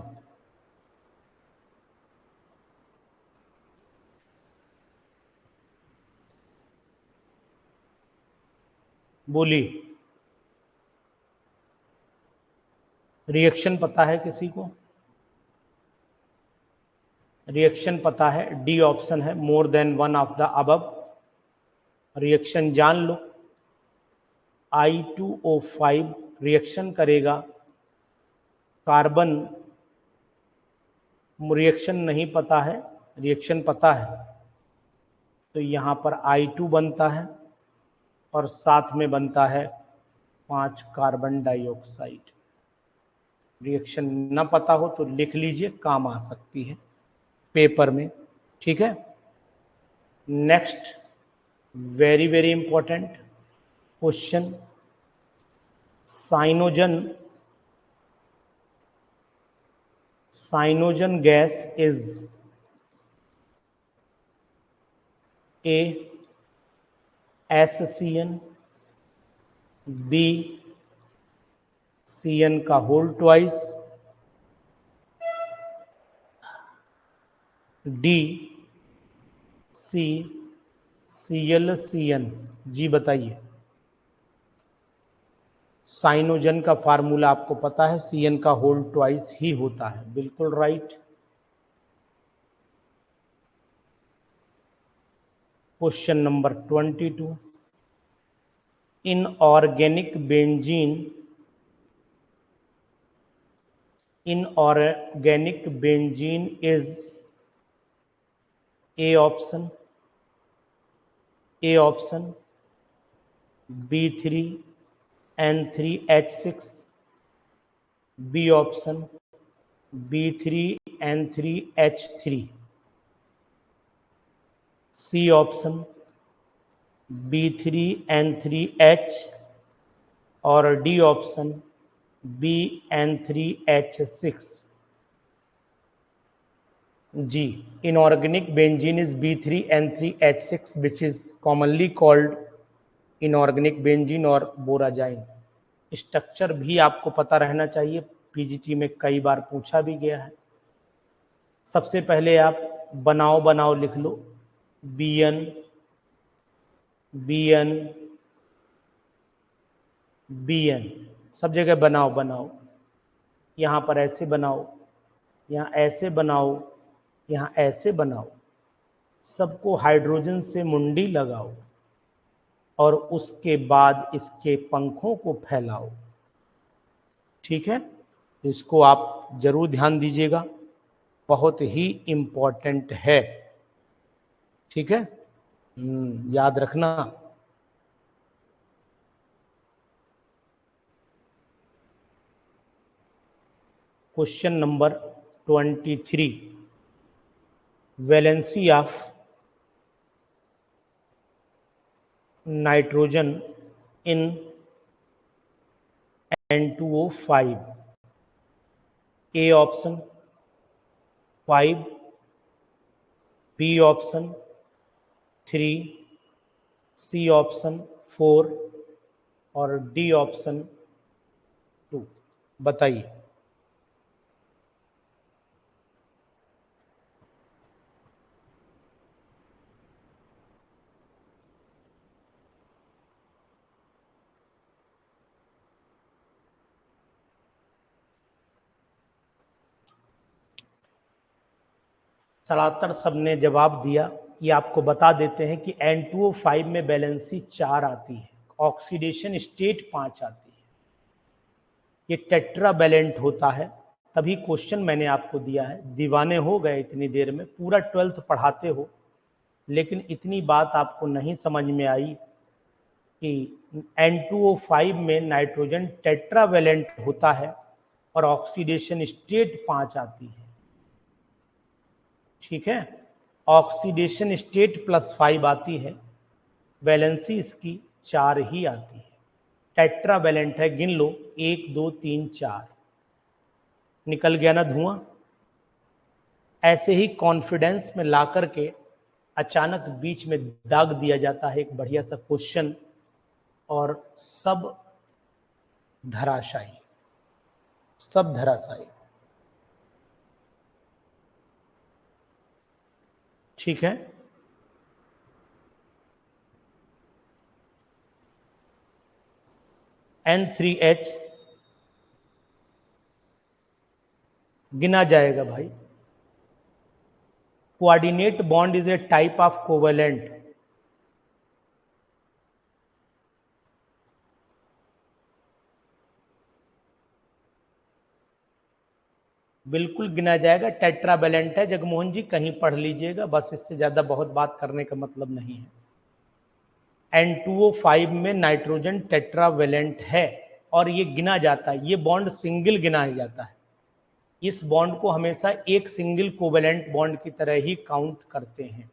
बोलिए, reaction पता है किसी को? Reaction पता है, डी ऑप्शन है मोर than one of the above. Reaction जान लो, I2O5 रिएक्शन करेगा कार्बन, रिएक्शन नहीं पता है, रिएक्शन पता है, तो यहाँ पर I2 बनता है और साथ में बनता है 5 कार्बन डाइऑक्साइड। रिएक्शन न पता हो तो लिख लीजिए, काम आ सकती है पेपर में, ठीक है। Next, very very important question, cyanogen gas is A SCN, B CN का होल ट्वाइस, डी ClCN। जी बताइए। साइनोजन का फार्मूला आपको पता है, CN का होल ट्वाइस ही होता है, बिल्कुल right. Question number 22, inorganic benzene is A option B3N3H6, B option B3N3H3, C option B3N3H और डी ऑप्शन BN3H6। जी, inorganic benzene is B3N3H6 which is commonly called inorganic benzene और बोराजाइन। Structure भी आपको पता रहना चाहिए, पीजीटी में कई बार पूछा भी गया है। सबसे पहले आप बनाओ लिख लो, BN सब जगह बनाओ, यहाँ पर ऐसे बनाओ, यहाँ ऐसे बनाओ, यहाँ ऐसे बनाओ, सबको हाइड्रोजन से मुंडी लगाओ और उसके बाद इसके पंखों को फैलाओ, ठीक है। इसको आप जरूर ध्यान दीजिएगा, बहुत ही इम्पोर्टेंट है, ठीक है, याद रखना। Question number 23, valency of nitrogen in N2O5, A option 5, B option 3, C option 4 और डी ऑप्शन 2? बताइए। सलातर सबने जवाब दिया। ये आपको बता देते हैं कि N2O5 में वैलेंसी 4 आती है, ऑक्सीडेशन स्टेट 5 आती है, ये टेट्रावैलेंट होता है। तभी क्वेश्चन मैंने आपको दिया है। दीवाने हो गए इतनी देर में, पूरा 12th पढ़ाते हो, लेकिन इतनी बात आपको नहीं समझ में आई कि N2O5 में नाइट्रोजन टेट्रावैलेंट होता है और ऑक्सीडेशन स्टेट 5 आती है। ठीक है, ऑक्सीडेशन स्टेट +5 आती है, वैलेंसी इसकी 4 ही आती है। टेट्रावैलेंट है, गिन लो, 1 2 3 4। निकल गया ना धुआं। ऐसे ही कॉन्फिडेंस में ला करके अचानक बीच में दाग दिया जाता है एक बढ़िया सा क्वेश्चन, और सब धराशायी, सब धराशायी। ठीक है, N3H गिना जाएगा भाई। Coordinate bond is a type of covalent. बिल्कुल गिना जाएगा, टेट्रावैलेंट है जगमोहन जी, कहीं पढ़ लीजिएगा, बस इससे ज्यादा बहुत बात करने का मतलब नहीं है। N2O5 में नाइट्रोजन टेट्रावैलेंट है और ये गिना जाता है, ये बॉन्ड सिंगल गिना जाता है। इस बॉन्ड को हमेशा एक सिंगल कोवेलेंट बॉन्ड की तरह ही काउंट करते हैं।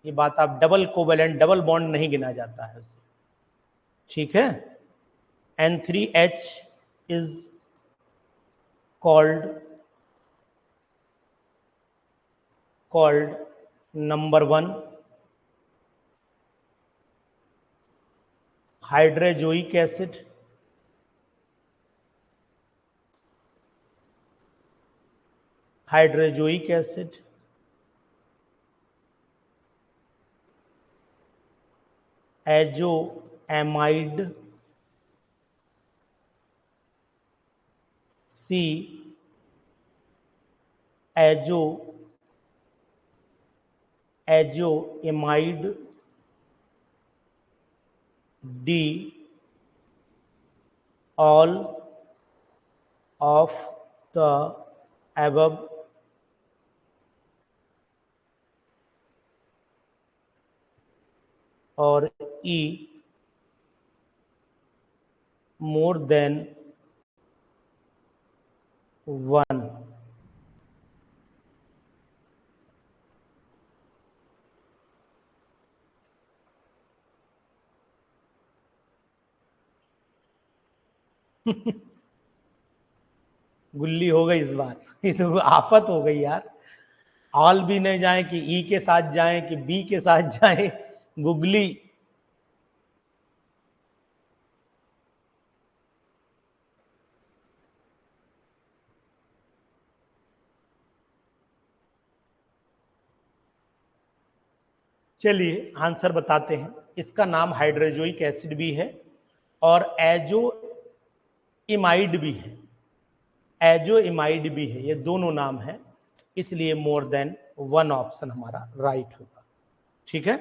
ये बात आप डबल कोवेलेंट, डबल बॉन्ड नहीं गिना जाता है उसे। ठीक है, N3H is called number 1 hydrazoic acid, hydrazoic acid, azoimide, C azoimide, D all of the above, और ई मोर देन 1। गुल्ली हो गई इस बार, ये तो आफत हो गई यार। ऑल भी नहीं जाए कि ई के साथ जाए कि बी के साथ जाए, गुगली। चलिए आंसर बताते हैं। इसका नाम हाइड्रोजोइक एसिड भी है और एजोइमाइड भी है, एजोइमाइड भी है, ये दोनों नाम है, इसलिए मोर देन 1 ऑप्शन हमारा राइट होगा। ठीक है,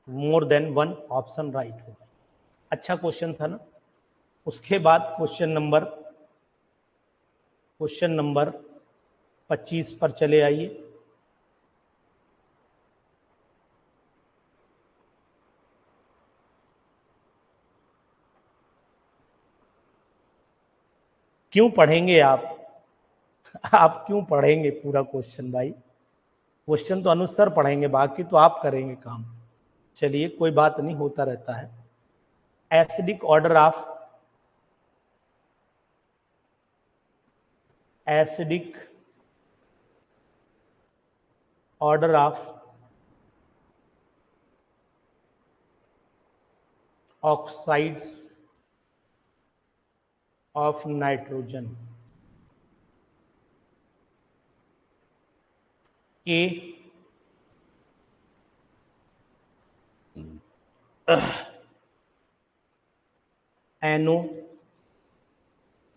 मोर देन 1 ऑप्शन राइट होगा। अच्छा क्वेश्चन था ना। उसके बाद क्वेश्चन नंबर 25 पर चले आइए। क्यों पढ़ेंगे आप? आप क्यों पढ़ेंगे पूरा क्वेश्चन भाई? क्वेश्चन तो अनुसार पढ़ेंगे, बाकी तो आप करेंगे काम। चलिए कोई बात नहीं, होता रहता है। Acidic order of acidic order of oxides of nitrogen. A NO,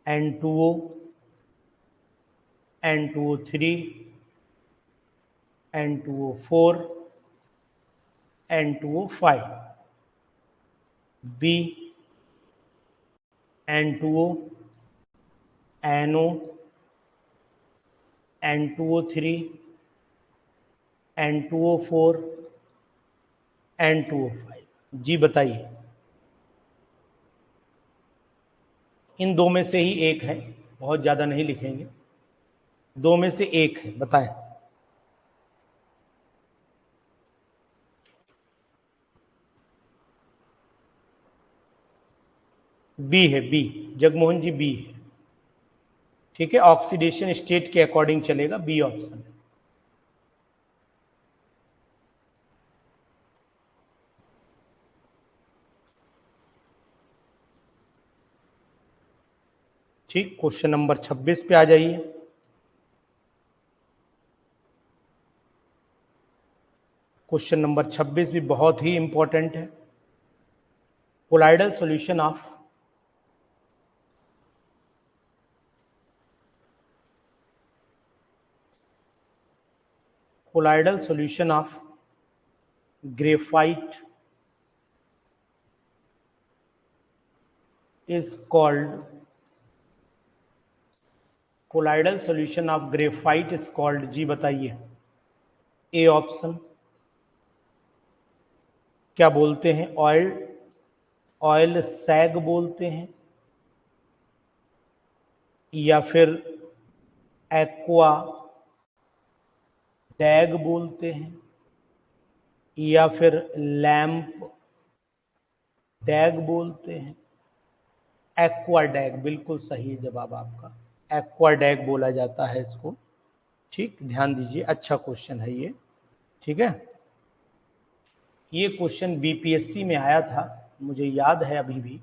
N2O, N2O3, N2O4, N2O5, B N2O, NO, N2O3, N2O4, N2O5। जी बताइए, इन दो में से ही एक है, बहुत ज्यादा नहीं लिखेंगे, दो में से एक है, बताएं। बी है, बी, जगमोहन जी बी है। ठीक है, ऑक्सीडेशन स्टेट के अकॉर्डिंग चलेगा, बी ऑप्शन है। ठीक, क्वेश्चन नंबर 26 पे आ जाइए। क्वेश्चन नंबर 26 भी बहुत ही इंपॉर्टेंट है। Colloidal solution of graphite is called colloidal solution of graphite is called, जी बताइए। ए ऑप्शन, क्या बोलते हैं? ऑयल सैग बोलते हैं, या फिर एक्वा डैग बोलते हैं, या फिर लैंप डैग बोलते हैं। एक्वा डैग बिल्कुल सही जवाब आपका, एक्वा डैग बोला जाता है इसको। ठीक, ध्यान दीजिए, अच्छा क्वेश्चन है ये। ठीक है, ये क्वेश्चन बीपीएससी में आया था, मुझे याद है अभी भी।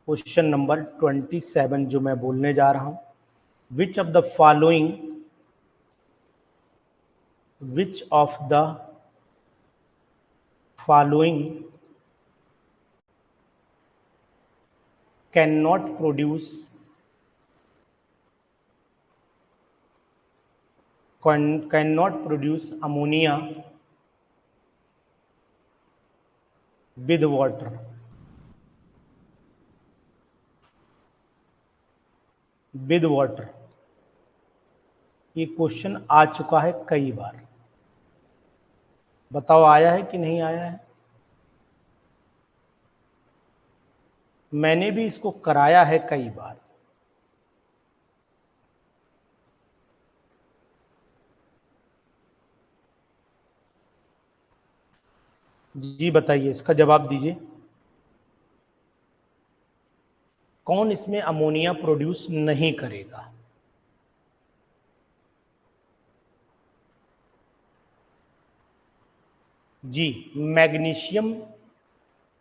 क्वेश्चन नंबर 27 जो मैं बोलने जा रहा हूं, which of the following can not produce ammonia with water. ये क्वेश्चन आ चुका है कई बार, बताओ आया है कि नहीं आया है? मैंने भी इसको कराया है कई बार। जी बताइए, इसका जवाब दीजिए। कौन इसमें अमोनिया प्रोड्यूस नहीं करेगा? जी, मैग्नीशियम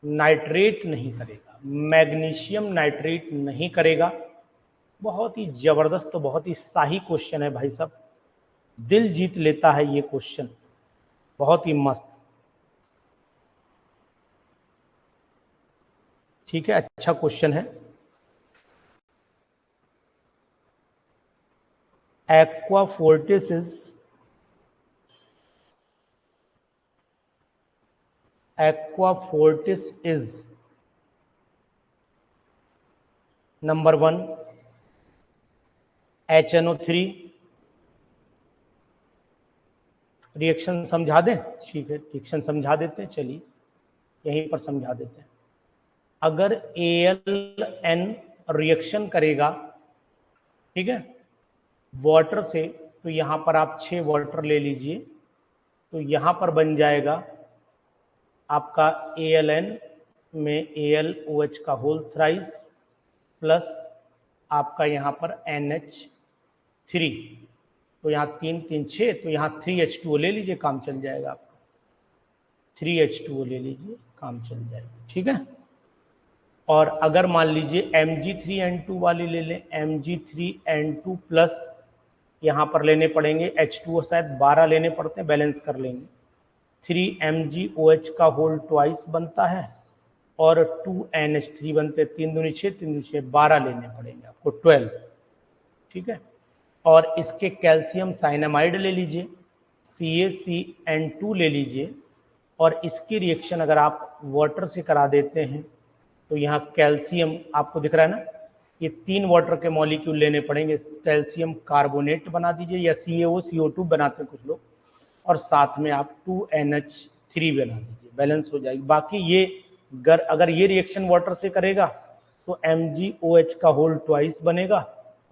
नाइट्रेट नहीं करेगा। मैग्नीशियम नाइट्रेट नहीं करेगा। बहुत ही जबरदस्त, बहुत ही शाही क्वेश्चन है भाई साहब, दिल जीत लेता है ये क्वेश्चन, बहुत ही मस्त। ठीक है, अच्छा क्वेश्चन है। Aqua Fortis is number 1 HNO3। Reaction समझा दें? ठीक है, रिएक्शन समझा देते हैं, चलिए यहीं पर समझा देते हैं। अगर AlN रिएक्शन करेगा, ठीक है, वाटर से, तो यहां पर आप 6 वाटर ले लीजिए, तो यहां पर बन जाएगा आपका AlN में AlOH का होल थ्राइस प्लस आपका यहां पर NH3, तो यहाँ 3 3 6, तो यहाँ 3H2O ले लीजिए, काम चल जाएगा आपका। 3H2O ले लीजिए, काम चल जाएगा। ठीक है, और अगर मान लीजिए Mg3N2 वाली ले लें, Mg3N2 प्लस यहाँ पर लेने पड़ेंगे H2O, शायद 12 लेने पड़ते हैं, बैलेंस कर लेंगे। 3MgOH का होल ट्वाइस बनता है और 2NH3 बनते, 3 दूनी 6, 3 दूनी 6, 12 लेने पड़ेंगे आपको, 12। ठीक है, और इसके कैल्शियम साइनामाइड ले लीजिए, CaCN2 ले लीजिए, और इसकी रिएक्शन अगर आप वाटर से करा देते हैं तो यहाँ कैल्शियम आपको दिख रहा है ना, ये 3 वाटर के मॉलिक्यूल लेने पड़ेंगे, कैल्शियम कार्बोनेट बना दीजिए या CaO CO2 बनाते हैं कुछ लोग, और साथ में आप 2NH3 बना दीजिए, बैलेंस हो जाएगी। बाकी ये अगर ये रिएक्शन वाटर से करेगा तो MgOH का होल ट्वाइस बनेगा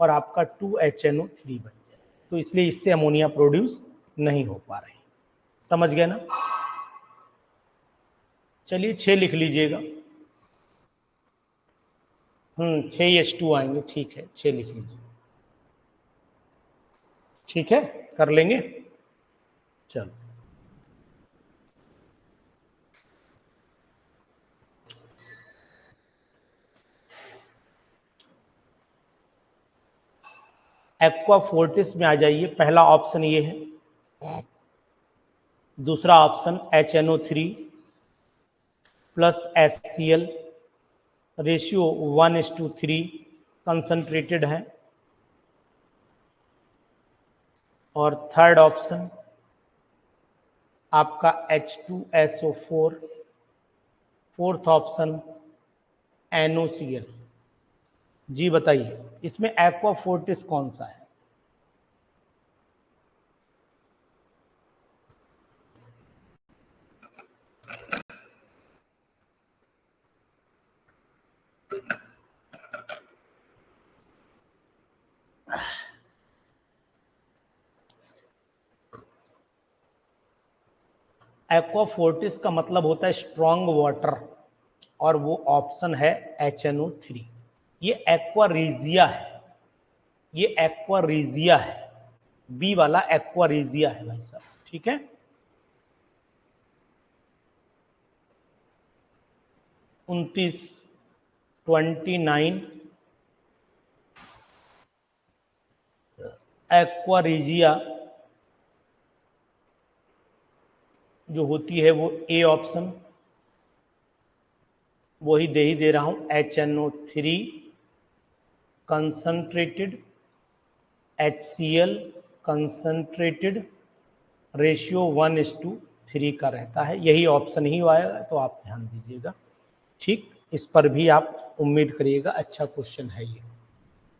और आपका 2HNO3 बन जाए, तो इसलिए इससे अमोनिया प्रोड्यूस नहीं हो पा रही। समझ गए ना? चलिए 6 लिख लीजिएगा। 6 H2 आएंगे, ठीक है, 6 लिख लीजिए। ठीक है, कर लेंगे। चलो, एक्वा फोर्टिस में आ जाइए। पहला ऑप्शन ये है, दूसरा option HNO3 plus HCl, ratio 1:3 concentrated है, और थर्ड ऑप्शन आपका H2SO4, फोर्थ ऑप्शन NOCl। जी बताइए, इसमें एक्वा फोर्टिस कौन सा है? एक्वा फोर्टिस का मतलब होता है स्ट्रॉन्ग वाटर, और वो ऑप्शन है HNO3। ये एक्वारीजिया है, ये एक्वारीजिया है, बी वाला एक्वारीजिया है भाई साहब। ठीक है, 29 एक्वारीजिया जो होती है वो ए ऑप्शन, वही दे ही दे रहा हूं, HNO3 concentrated, HCl concentrated, ratio 1:3 का रहता है, यही ऑप्शन ही आएगा, तो आप ध्यान दीजिएगा। ठीक, इस पर भी आप उम्मीद करिएगा, अच्छा क्वेश्चन है ये।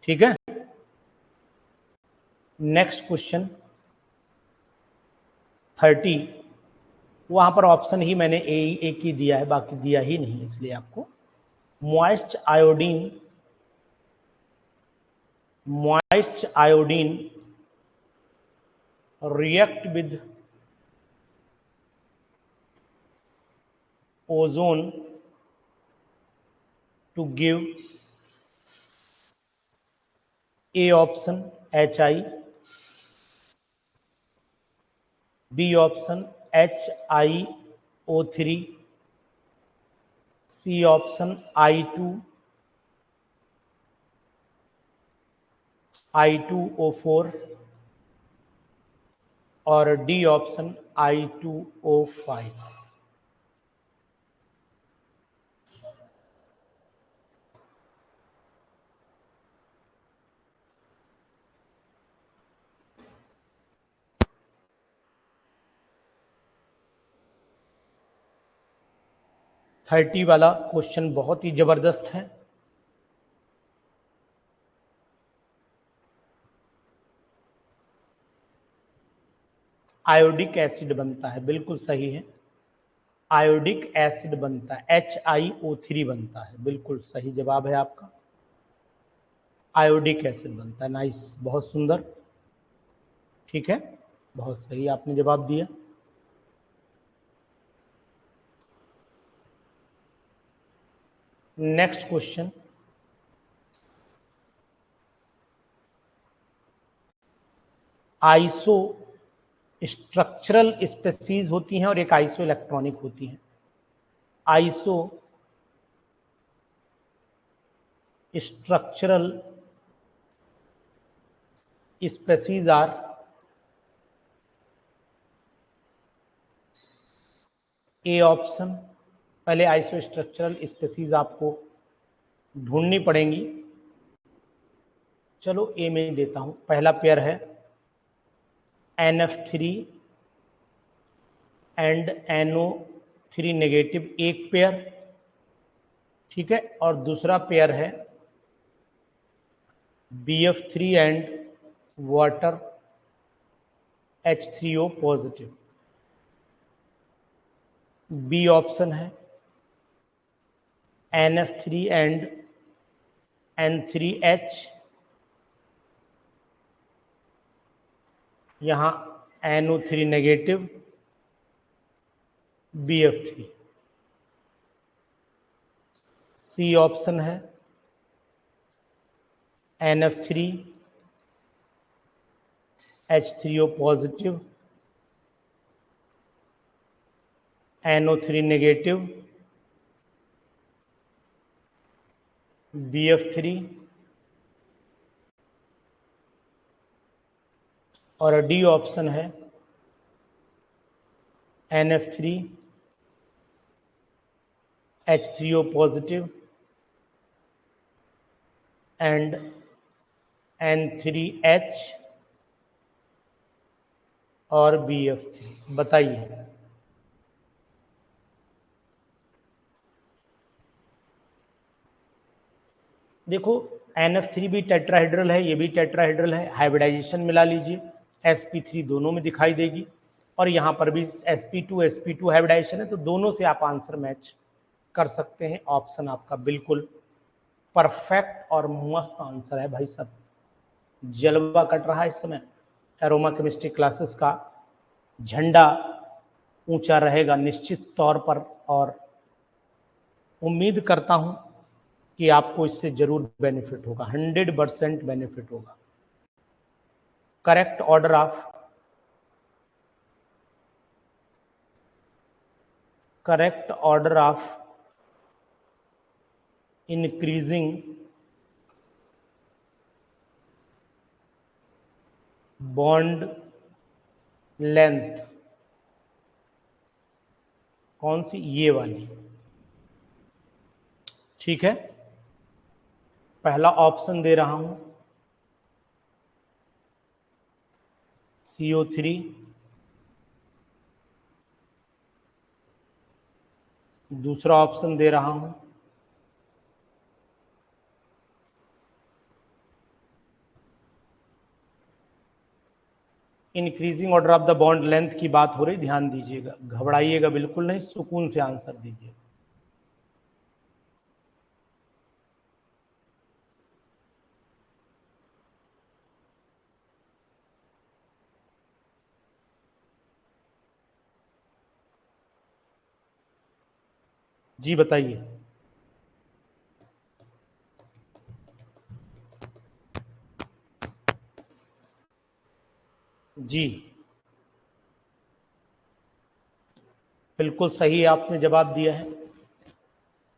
ठीक है, नेक्स्ट क्वेश्चन 30, वहां पर ऑप्शन ही मैंने एक ही दिया है, बाकी दिया ही नहीं, इसलिए आपको moist iodine react with ozone to give A option Hi, B option HiO3, C option I2O4 और डी ऑप्शन I2O5। थर्टी वाला क्वेश्चन बहुत ही जबरदस्त है। आयोडिक एसिड बनता है, बिल्कुल सही है, आयोडिक एसिड बनता है, HiO3 बनता है, बिल्कुल सही जवाब है आपका, आयोडिक एसिड बनता है। नाइस, बहुत सुंदर, ठीक है, बहुत सही आपने जवाब दिया। Next question, iso structural species होती हैं और एक आइसो इलेक्ट्रॉनिक होती हैं। Iso structural species are A option. पहले आइसोस्ट्रक्चरल स्पेसीज आपको ढूंढनी पड़ेंगी। चलो ए में देता हूं। पहला पेयर है NF3 एंड NO3 नेगेटिव, एक पेयर, ठीक है। और दूसरा पेयर है BF3 and water H3O positive. B option है NF3 एंड N3H, यहां NO3 negative, BF3। C option है NF3 H3O positive, NO3 negative, BF3। और डी ऑप्शन है NF3 H3O positive and N3H और BF3। बताइए। देखो NF3 भी टेट्राहेड्रल है, ये भी टेट्राहेड्रल है। हाइब्रिडाइजेशन मिला लीजिए, sp3 दोनों में दिखाई देगी, और यहाँ पर भी sp2 हाइब्रिडाइजेशन है, तो दोनों से आप आंसर मैच कर सकते हैं। ऑप्शन आपका बिल्कुल परफेक्ट और मस्त आंसर है भाई साहब। जलवा कट रहा है इस समय। एरोमा केमिस्ट्री क्लासेस का झंडा ऊंचा रहेगा निश्चित तौर पर, और उम्मीद करता हूं कि आपको इससे जरूर बेनिफिट होगा, 100% बेनिफिट होगा। Correct order of increasing bond length कौन सी? ये वाली, ठीक है। पहला ऑप्शन दे रहा हूं CO3, दूसरा ऑप्शन दे रहा हूं increasing order of the bond length की बात हो रही, ध्यान दीजिएगा, घबराइएगा बिल्कुल नहीं, सुकून से आंसर दीजिए। जी बताइए। जी बिल्कुल सही आपने जवाब दिया है।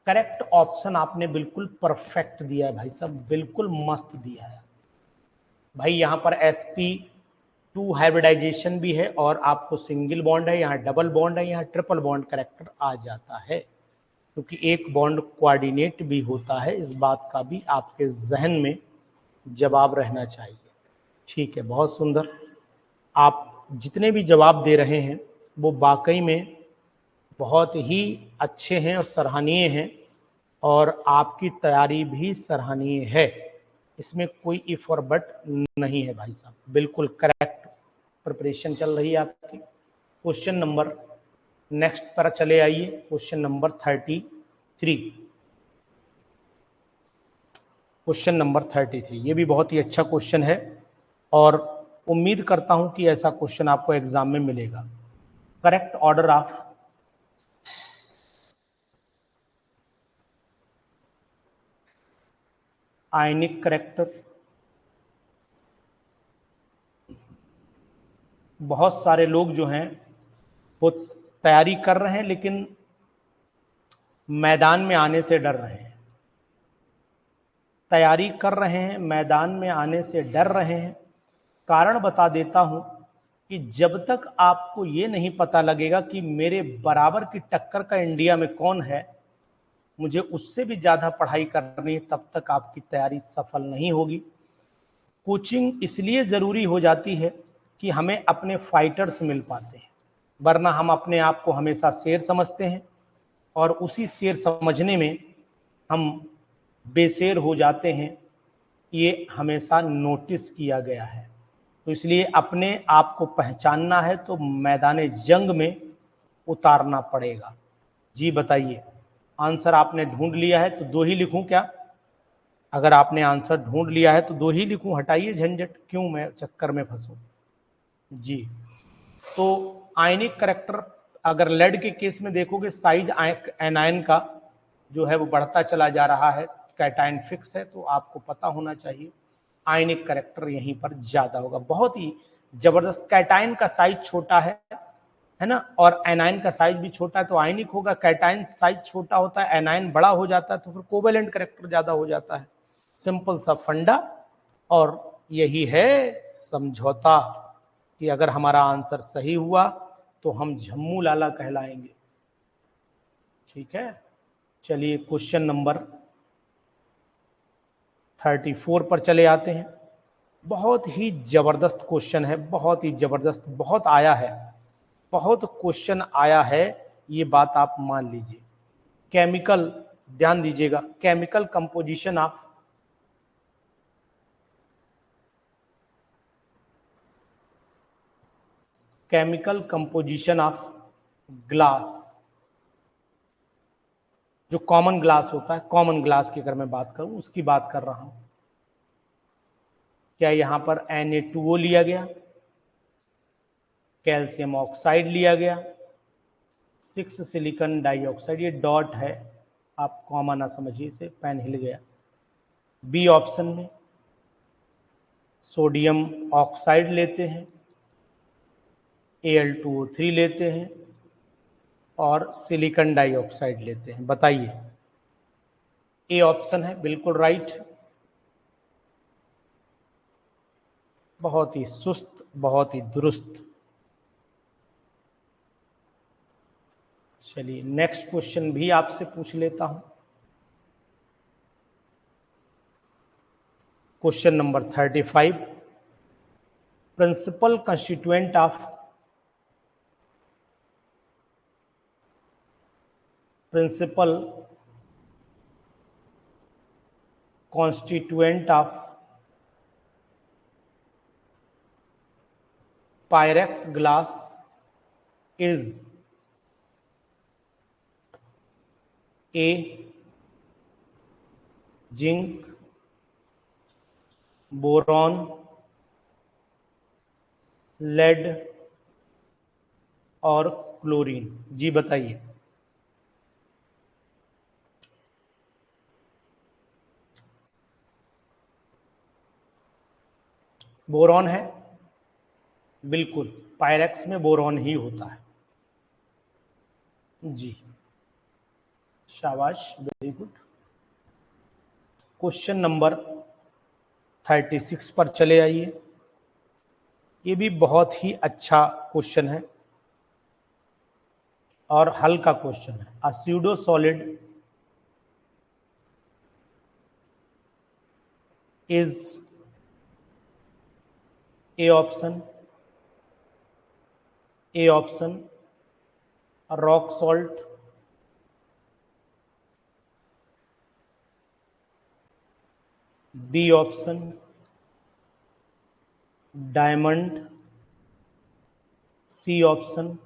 करेक्ट ऑप्शन आपने बिल्कुल परफेक्ट दिया है भाई साहब, बिल्कुल मस्त दिया है भाई। यहाँ पर sp2 हाइब्रिडाइजेशन भी है, और आपको सिंगल बॉन्ड है, यहाँ डबल बॉन्ड है, यहाँ ट्रिपल बॉन्ड करेक्टर आ जाता है, क्योंकि एक बॉन्ड कोऑर्डिनेट भी होता है। इस बात का भी आपके जहन में जवाब रहना चाहिए। ठीक है, बहुत सुंदर। आप जितने भी जवाब दे रहे हैं वो वाकई में बहुत ही अच्छे हैं और सराहनीय हैं, और आपकी तैयारी भी सराहनीय है, इसमें कोई इफ और बट नहीं है भाई साहब, बिल्कुल करेक्ट प्रिपरेशन चल रही है आपकी। क्वेश्चन नंबर नेक्स्ट पर चले आइए, क्वेश्चन नंबर 33। क्वेश्चन नंबर 33 ये भी बहुत ही अच्छा क्वेश्चन है, और उम्मीद करता हूं कि ऐसा क्वेश्चन आपको एग्जाम में मिलेगा। Correct order of ionic character. बहुत सारे लोग जो हैं वो तैयारी कर रहे हैं, लेकिन मैदान में आने से डर रहे हैं। तैयारी कर रहे हैं, मैदान में आने से डर रहे हैं। कारण बता देता हूं कि जब तक आपको ये नहीं पता लगेगा कि मेरे बराबर की टक्कर का इंडिया में कौन है, मुझे उससे भी ज्यादा पढ़ाई करनी है, तब तक आपकी तैयारी सफल नहीं होगी। कोचिंग इसलिए जरूरी हो जाती है कि हमें अपने फाइटर्स मिल पाते हैं, वरना हम अपने आप को हमेशा शेर समझते हैं और उसी शेर समझने में हम बेशेर हो जाते हैं। ये हमेशा नोटिस किया गया है। तो इसलिए अपने आप को पहचानना है तो मैदान जंग में उतारना पड़ेगा। जी बताइए, आंसर आपने ढूंढ लिया है तो 2 ही लिखूं क्या? अगर आपने आंसर ढूंढ लिया है तो 2 ही लिखूं, हटाइए झंझट, क्यों मैं चक्कर में फंसूं। जी, तो आयनिक करेक्टर अगर लेड के केस में देखोगे, साइज एनायन का जो है वो बढ़ता चला जा रहा है, कैटायन फिक्स है, तो आपको पता होना चाहिए आयनिक करेक्टर यहीं पर ज्यादा होगा। बहुत ही जबरदस्त, कैटायन का साइज छोटा है ना, और एनायन का साइज भी छोटा है तो आयनिक होगा। कैटायन साइज छोटा होता है, एनायन बड़ा हो जाता है, तो फिर कोवेलेंट करेक्टर ज्यादा हो जाता है। सिंपल सा फंडा, और यही है समझौता कि अगर हमारा आंसर सही हुआ तो हम झम्मू लाला कहलाएंगे। ठीक है, चलिए क्वेश्चन नंबर 34 पर चले आते हैं। बहुत ही जबरदस्त क्वेश्चन है, बहुत ही जबरदस्त, बहुत आया है, बहुत क्वेश्चन आया है, ये बात आप मान लीजिए। केमिकल, ध्यान दीजिएगा, केमिकल कंपोजिशन ऑफ ग्लास, जो कॉमन ग्लास होता है, कॉमन ग्लास की अगर मैं बात करूं उसकी बात कर रहा हूं। क्या यहां पर Na2O लिया गया, कैल्शियम ऑक्साइड लिया गया, 6 सिलिकॉन डाइऑक्साइड, ये डॉट है, आप कॉमा ना समझिए इसे, पेन हिल गया। बी ऑप्शन में सोडियम ऑक्साइड लेते हैं, Al2O3 लेते हैं और सिलिकॉन डाइऑक्साइड लेते हैं। बताइए, ए ऑप्शन है बिल्कुल राइट। बहुत ही सुस्त, बहुत ही दुरुस्त। चलिए नेक्स्ट क्वेश्चन भी आपसे पूछ लेता हूं। Question number 35, principal constituent of Pyrex glass is A zinc, boron, lead और क्लोरीन। जी बताइए। बोरॉन है, बिल्कुल, पायरेक्स में बोरॉन ही होता है। जी, शाबाश, वेरी गुड। क्वेश्चन नंबर 36 पर चले आइए। ये भी बहुत ही अच्छा क्वेश्चन है और हल का क्वेश्चन है। A pseudo solid is A option rock salt, B option diamond, C option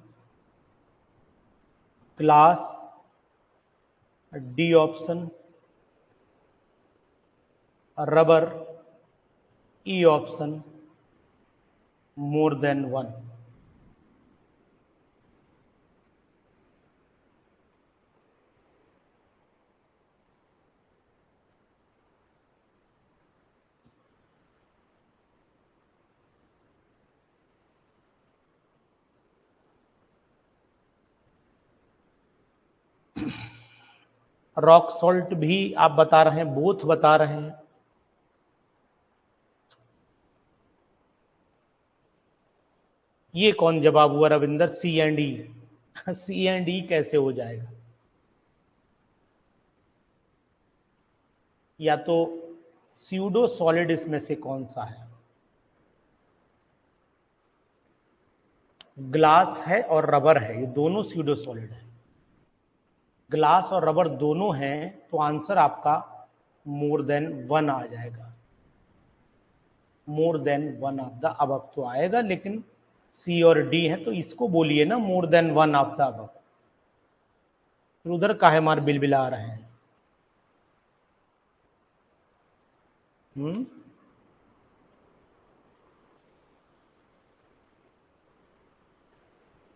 glass, D option rubber, E option more than one. Rock salt भी आप बता रहे हैं, बोथ बता रहे हैं, ये कौन जवाब हुआ रविंदर? सी एंड ई। सी एंड ई कैसे हो जाएगा? या तो स्यूडो सॉलिड इसमें से कौन सा है? ग्लास है और रबर है, ये दोनों स्यूडो सॉलिड है। ग्लास और रबर दोनों हैं तो आंसर आपका मोर देन वन आ जाएगा। मोर than one of the above तो आएगा, लेकिन सी और डी है तो इसको बोलिए ना मोर than one of the above. फिर उधर काहे मार बिलबिला रहे हैं?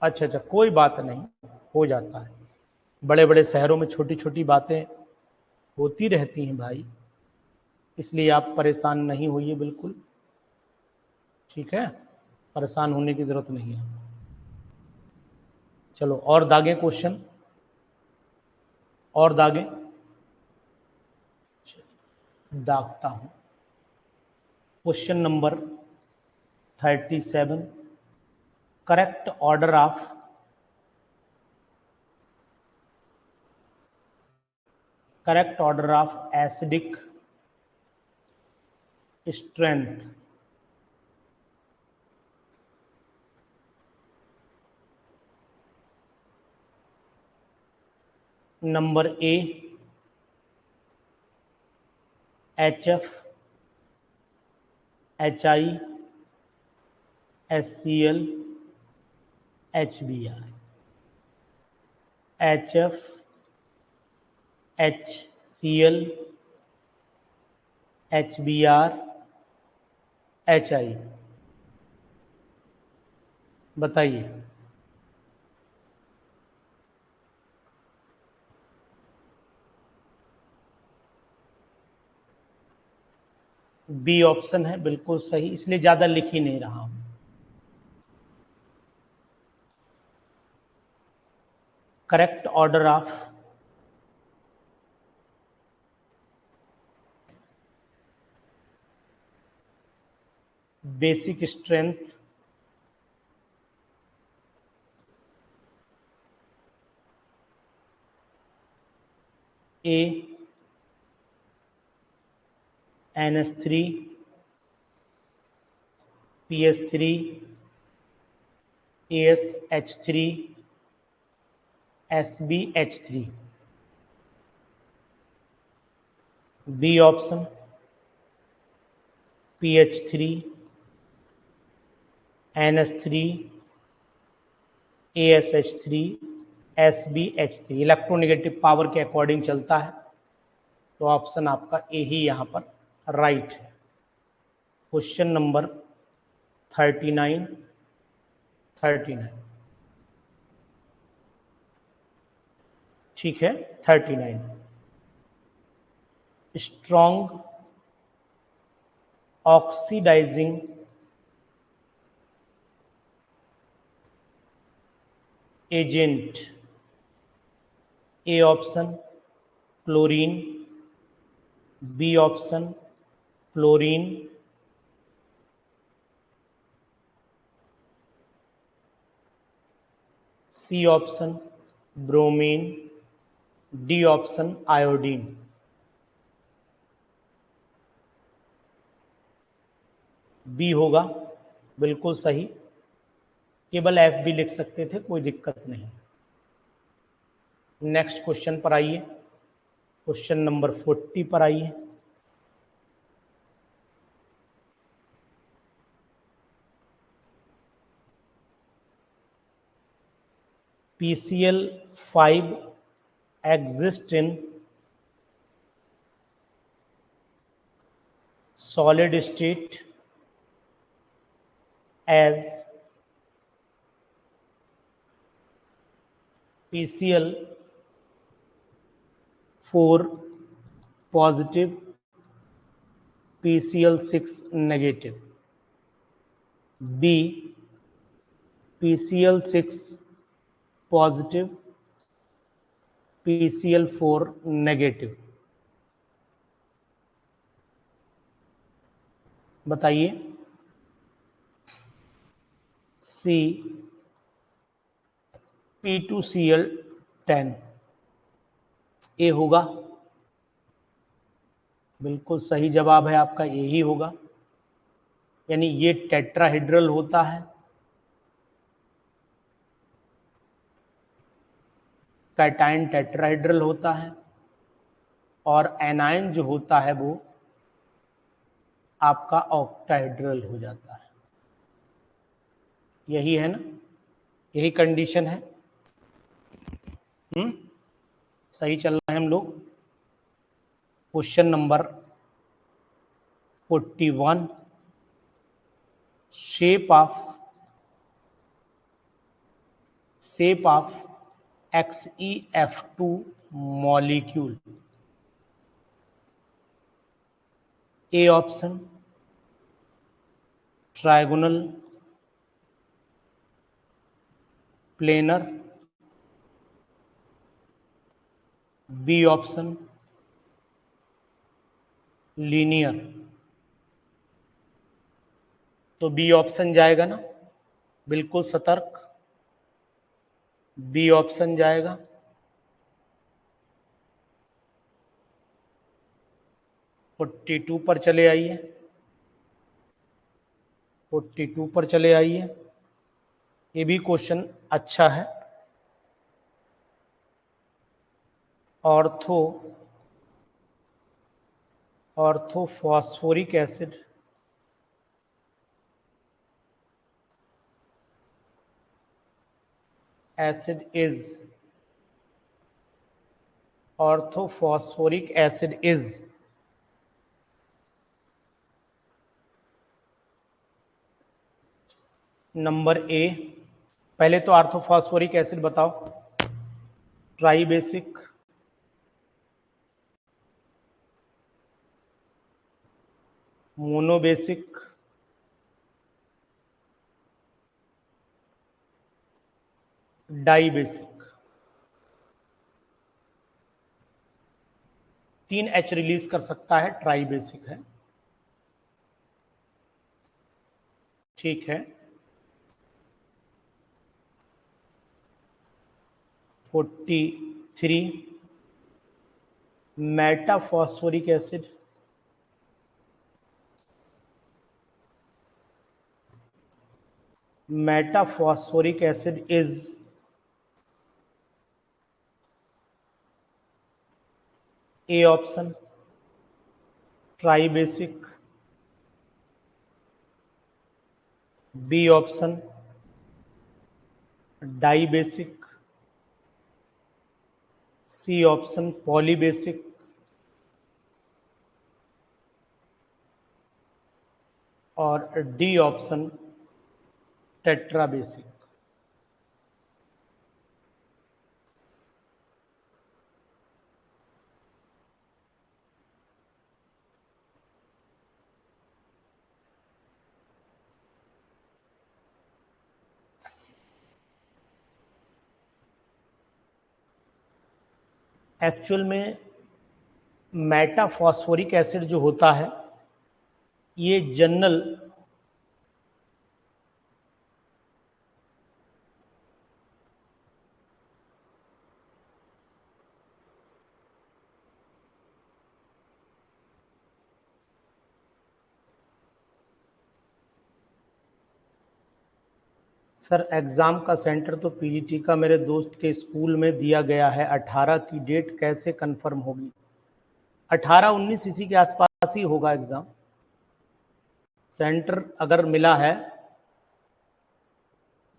अच्छा अच्छा, कोई बात नहीं, हो जाता है। बड़े बड़े शहरों में छोटी छोटी बातें होती रहती हैं भाई, इसलिए आप परेशान नहीं होइए बिल्कुल, ठीक है? परेशान होने की जरूरत नहीं है। चलो और दागे क्वेश्चन, और दागे दागता हूं। Question number 37, correct order of acidic strength. Number A HF, HI, HCl, HBr। HF, HCl, HBr, HI। बताइए। बी ऑप्शन है बिल्कुल सही, इसलिए ज्यादा लिख ही नहीं रहा हूं। Correct order of basic strength A NH3, PS3, ASH3, SbH3। B option PH3, NH3, ASH3, SbH3 electronegative power के अकॉर्डिंग चलता है, तो ऑप्शन आपका ए ही यहां पर राइट है। क्वेश्चन नंबर 39, ठीक है 39, strong oxidising agent. A option chlorine, B option fluorine, C option bromine, D option iodine. B होगा बिल्कुल सही, केवल एफ भी लिख सकते थे, कोई दिक्कत नहीं। नेक्स्ट क्वेश्चन पर आइए, क्वेश्चन नंबर 40 पर आइए। PCl5 exists in solid state as PCl4 positive, PCl6 negative। B PCl6 positive, PCl4 negative। बताइए। P2Cl10 ए होगा। बिल्कुल सही जवाब है आपका, यही होगा, यानी ये टेट्राहेड्रल होता है। कैटायन टेट्राहेड्रल होता है और एनायन जो होता है वो आपका ऑक्टाहेड्रल हो जाता है। यही है ना, यही कंडीशन है। सही चल रहे हैं हम लोग। Question number 41, shape of XeF2 molecule. A option trigonal, planar, B option linear. तो बी ऑप्शन जाएगा ना, बिल्कुल सतर्क, बी ऑप्शन जाएगा। फोर्टी टू पर चले आइए, 42 पर चले आइए। ये भी क्वेश्चन अच्छा है। Orthophosphoric acid is number A. पहले तो ऑर्थोफॉस्फोरिक एसिड बताओ। Tribasic, monobasic, dibasic. 3 H release कर सकता है, ट्राई बेसिक है। ठीक है। 43, metaphosphoric acid. Metaphosphoric acid is A option tribasic, B option dibasic, C option polybasic और D option tetrabasic. Actual में metaphosphoric acid जो होता है ये जनरल सर एग्ज़ाम का सेंटर तो पीजीटी का मेरे दोस्त के स्कूल में दिया गया है। 18 की डेट कैसे कंफर्म होगी? 18-19 इसी के आसपास ही होगा एग्ज़ाम। सेंटर अगर मिला है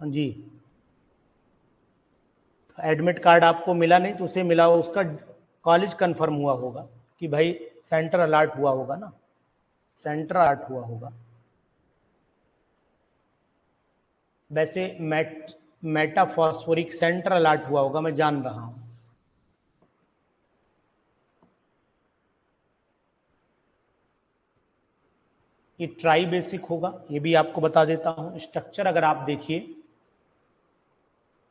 जी, एडमिट कार्ड आपको मिला नहीं तो उसे मिला हो, उसका कॉलेज कंफर्म हुआ होगा कि भाई सेंटर अलॉट हुआ होगा ना, सेंटर अलॉट हुआ होगा। वैसे मेटाफॉस्फोरिक सेंटर अलॉट हुआ होगा, मैं जान रहा हूं। ये ट्राई बेसिक होगा, ये भी आपको बता देता हूं। स्ट्रक्चर अगर आप देखिए,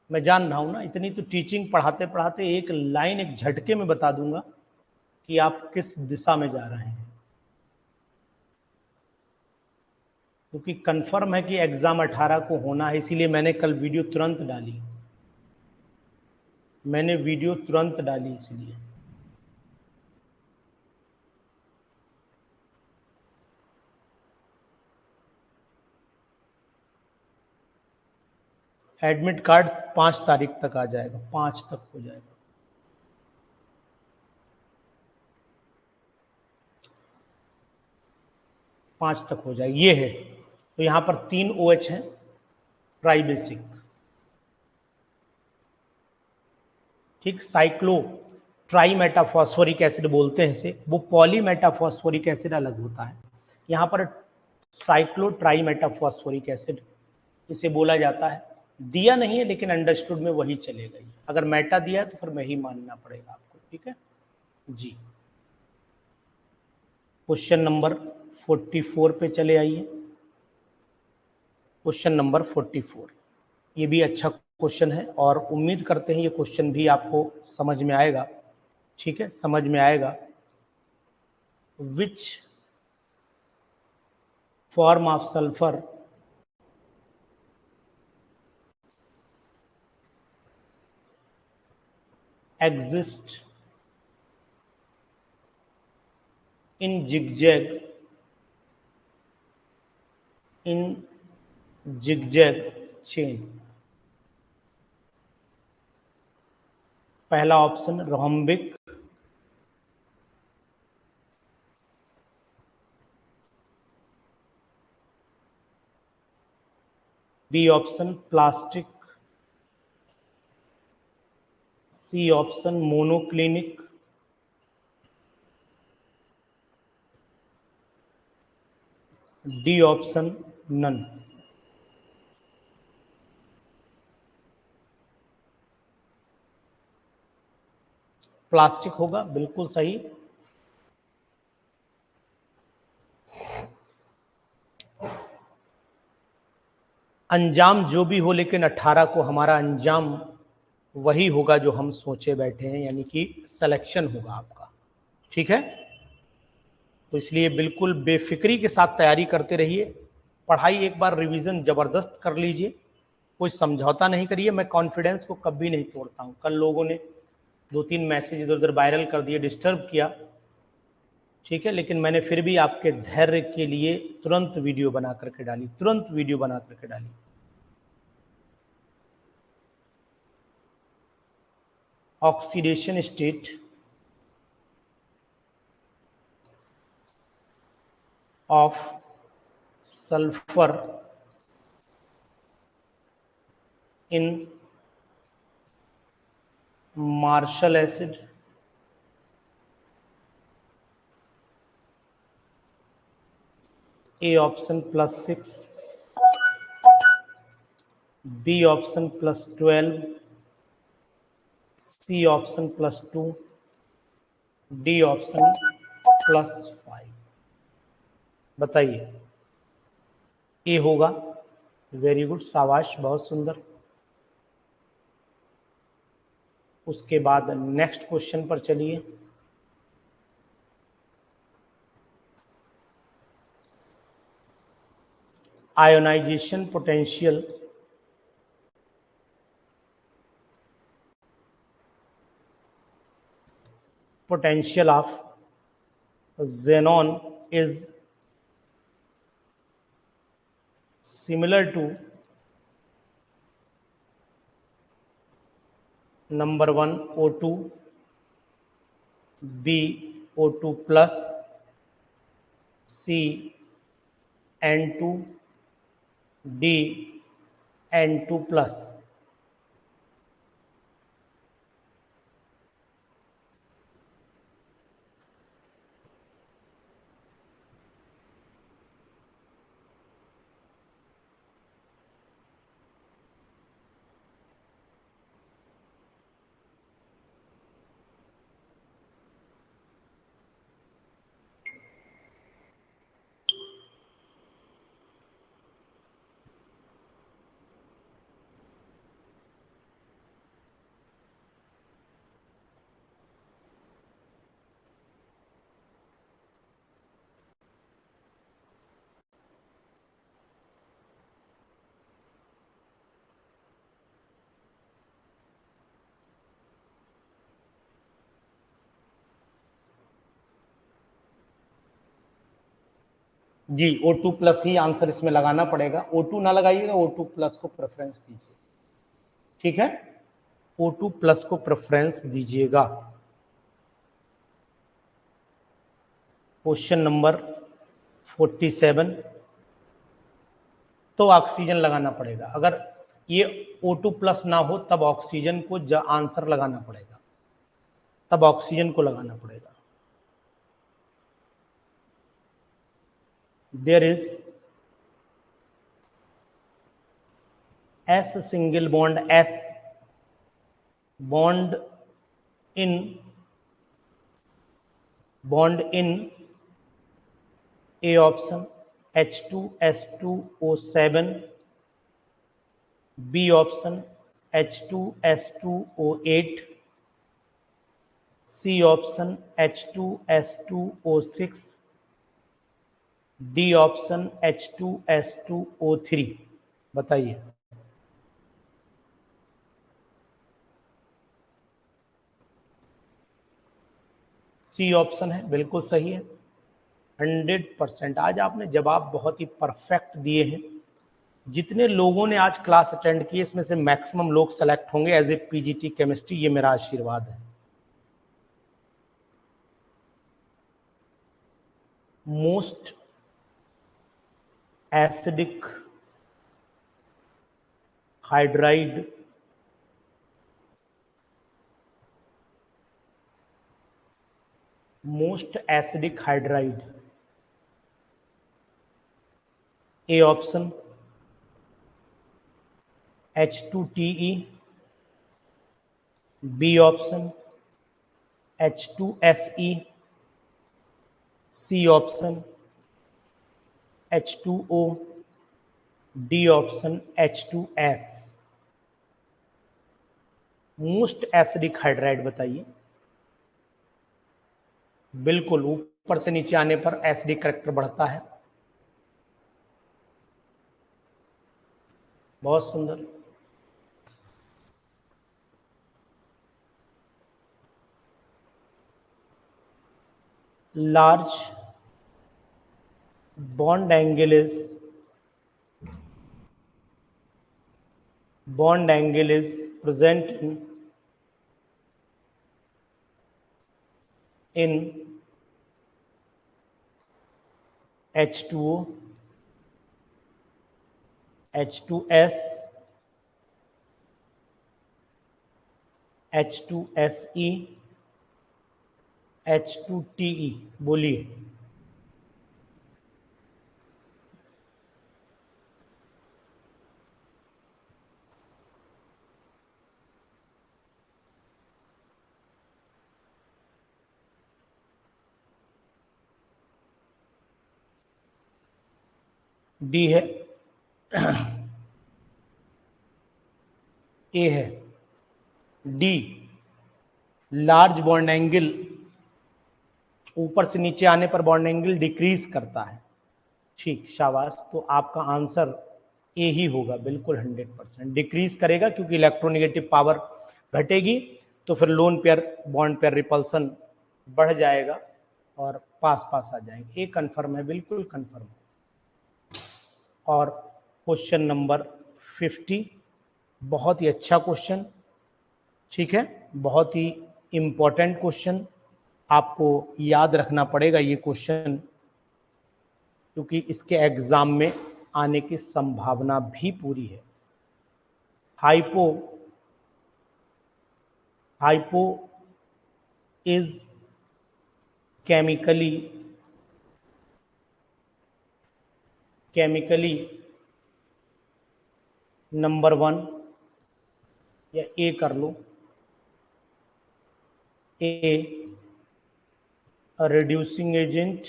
मैं जान रहा हूं ना, इतनी तो टीचिंग पढ़ाते पढ़ाते एक लाइन एक झटके में बता दूंगा कि आप किस दिशा में जा रहे हैं। क्योंकि कंफर्म है कि एग्जाम 18 को होना है, इसीलिए मैंने कल वीडियो तुरंत डाली, इसलिए। एडमिट कार्ड 5 तारीख तक आ जाएगा, 5 तक हो जाएगा। पाँच तक हो जाएगी, ये है। तो यहाँ पर 3 OH हैं, ट्राई बेसिक। ठीक, साइक्लो ट्राई मेटाफॉस्फोरिक एसिड बोलते हैं इसे, वो पॉली मेटाफॉस्फोरिक एसिड अलग होता है। यहाँ पर साइक्लो ट्राई मेटाफॉस्फोरिक एसिड इसे बोला जाता है। दिया नहीं है लेकिन अंडरस्टूड में वही चलेगा ही। अगर मेटा दिया है तो फिर वही मानना पड़ेगा आपको, ठीक है जी। क्वेश्चन नंबर 44 पे चले आइए। क्वेश्चन नंबर 44, ये भी अच्छा क्वेश्चन है और उम्मीद करते हैं ये क्वेश्चन भी आपको समझ में आएगा, ठीक है, समझ में आएगा। Which form of sulphur exist in zigzag chain? पहला option rhombic, B option plastic, C option monoclinic, D option none. Plastic होगा, बिल्कुल सही। अंजाम जो भी हो लेकिन 18 को हमारा अंजाम वही होगा जो हम सोचे बैठे हैं, यानी कि सिलेक्शन होगा आपका, ठीक है। तो इसलिए बिल्कुल बेफिक्री के साथ तैयारी करते रहिए। पढ़ाई एक बार रिवीजन जबरदस्त कर लीजिए, कोई समझौता नहीं करिए। मैं कॉन्फिडेंस को कभी नहीं तोड़ता हूँ। कल लोगों ने 2-3 मैसेज इधर उधर वायरल कर दिए, डिस्टर्ब किया, ठीक है, लेकिन मैंने फिर भी आपके धैर्य के लिए तुरंत वीडियो बना करके डाली, oxidation state of sulphur in Marshall acid, A option +6, B option +12, C option +2, D option +5। बताइए, ए होगा। वेरी गुड, शाबाश, बहुत सुंदर। उसके बाद नेक्स्ट क्वेश्चन पर चलिए। Ionization potential of xenon is similar to number 1 O2, B O2 plus, C N2, D N2 plus। Ji O2 plus he answer इसमें लगाना पड़ेगा, O2 ना लगाइएगा, O2 प्लस को प्रेफरेंस दीजिए, ठीक है, O2 प्लस को प्रेफरेंस दीजिएगा। क्वेश्चन नंबर 47, तो ऑक्सीजन लगाना पड़ेगा। अगर ये O2 प्लस ना हो तब ऑक्सीजन को आंसर लगाना पड़ेगा, तब ऑक्सीजन को लगाना पड़ेगा। There is S single bond S bond in A option H2S2O7, B option H2S2O8, C option H2S2O6, D option H2S2O3। बताइए। सी ऑप्शन है, बिल्कुल सही है, 100%। आज आपने जवाब बहुत ही परफेक्ट दिए हैं। जितने लोगों ने आज क्लास अटेंड की इसमें से मैक्सिमम लोग सेलेक्ट होंगे एज ए पीजीटी केमिस्ट्री, ये मेरा आशीर्वाद है। Most acidic hydride A option H2TE, B option H2SE, C option H2O, D option H2S। Most acidic hydride बताइए। बिल्कुल, ऊपर से नीचे आने पर एसिडिक करेक्टर बढ़ता है। बहुत सुंदर। Large bond angle is present in H2O, H2S, H2SE, H2TE। बोलिए। डी है, ए है, डी लार्ज बॉन्ड एंगल ऊपर से नीचे आने पर बॉन्ड एंगल डिक्रीज करता है। ठीक, शाबाश। तो आपका आंसर ए ही होगा, बिल्कुल 100% डिक्रीज करेगा, क्योंकि इलेक्ट्रोनेगेटिव पावर घटेगी तो फिर lone pair bond pair repulsion बढ़ जाएगा और पास पास आ जाएंगे। ए कंफर्म है, बिल्कुल कंफर्म है। और क्वेश्चन नंबर 50, बहुत ही अच्छा क्वेश्चन, ठीक है, बहुत ही इंपॉर्टेंट क्वेश्चन। आपको याद रखना पड़ेगा ये क्वेश्चन, क्योंकि इसके एग्जाम में आने की संभावना भी पूरी है। हाइपो इज केमिकली नंबर 1, या ए कर लो, A reducing agent,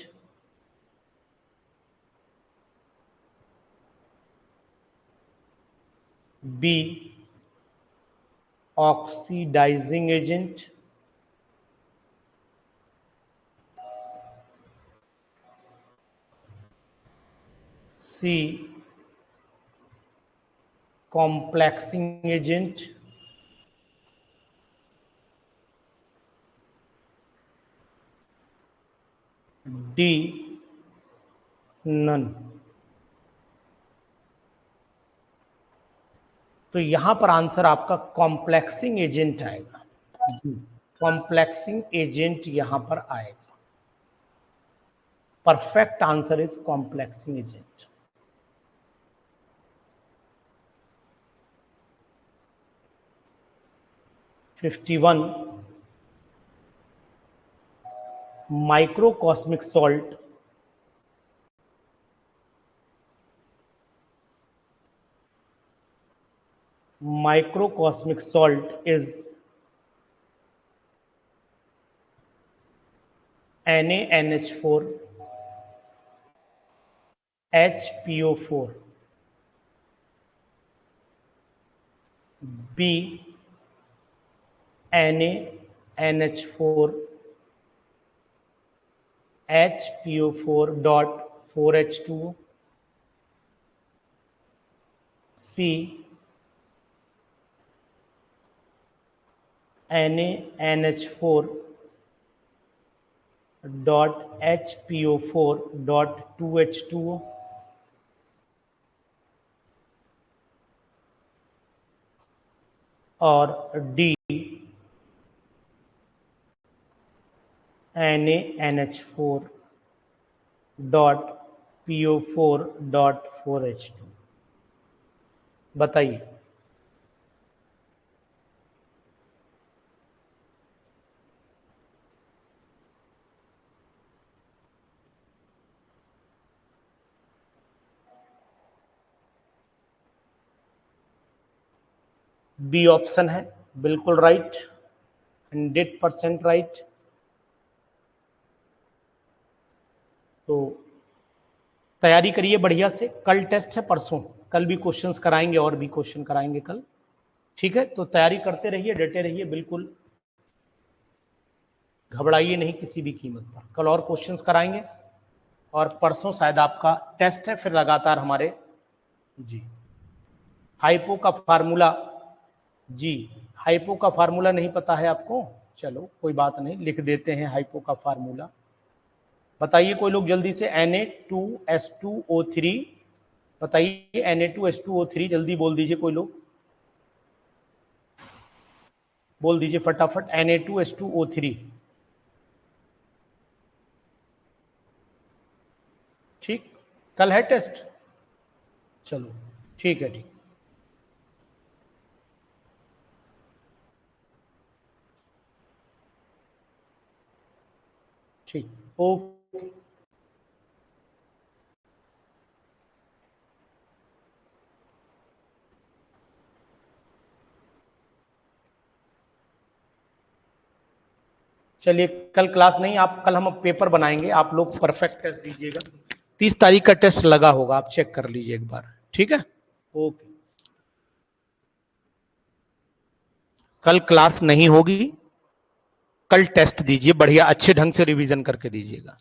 B oxidising agent, C complexing agent, D none. तो यहां पर आंसर आपका कॉम्प्लेक्सिंग एजेंट आएगा। कॉम्प्लेक्सिंग एजेंट यहां पर आएगा। Perfect answer is complexing agent. (51) microcosmic salt is NaNH4 HPO4 B NaNH4 HPO4 dot 4H2O C NaNH4 dot HPO4 dot 2H2O और D NaNH4 dot PO4 dot 4H2। बताइए। B option है बिल्कुल right, 100% right. तो तैयारी करिए बढ़िया से, कल टेस्ट है, परसों कल भी क्वेश्चंस कराएंगे और भी क्वेश्चन कराएंगे कल, ठीक है। तो तैयारी करते रहिए, डटे रहिए, बिल्कुल घबराइए नहीं किसी भी कीमत पर। कल और क्वेश्चंस कराएंगे और परसों शायद आपका टेस्ट है, फिर लगातार हमारे जी। हाइपो का फार्मूला जी, हाइपो का फार्मूला नहीं पता है आपको? चलो कोई बात नहीं, लिख देते हैं हाइपो का फार्मूला। बताइए कोई लोग जल्दी से। Na2S2O3 बताइए, Na2S2O3 जल्दी बोल दीजिए कोई लोग, बोल दीजिए फटाफट Na2S2O3। ठीक, कल है टेस्ट, चलो ठीक है, ठीक ठीक, ओके। चलिए कल क्लास नहीं, आप कल हम पेपर बनाएंगे, आप लोग परफेक्ट टेस्ट दीजिएगा। 30 तारीख का टेस्ट लगा होगा, आप चेक कर लीजिए एक बार, ठीक है, ओके। कल क्लास नहीं होगी, कल टेस्ट दीजिए, बढ़िया अच्छे ढंग से रिवीजन करके दीजिएगा।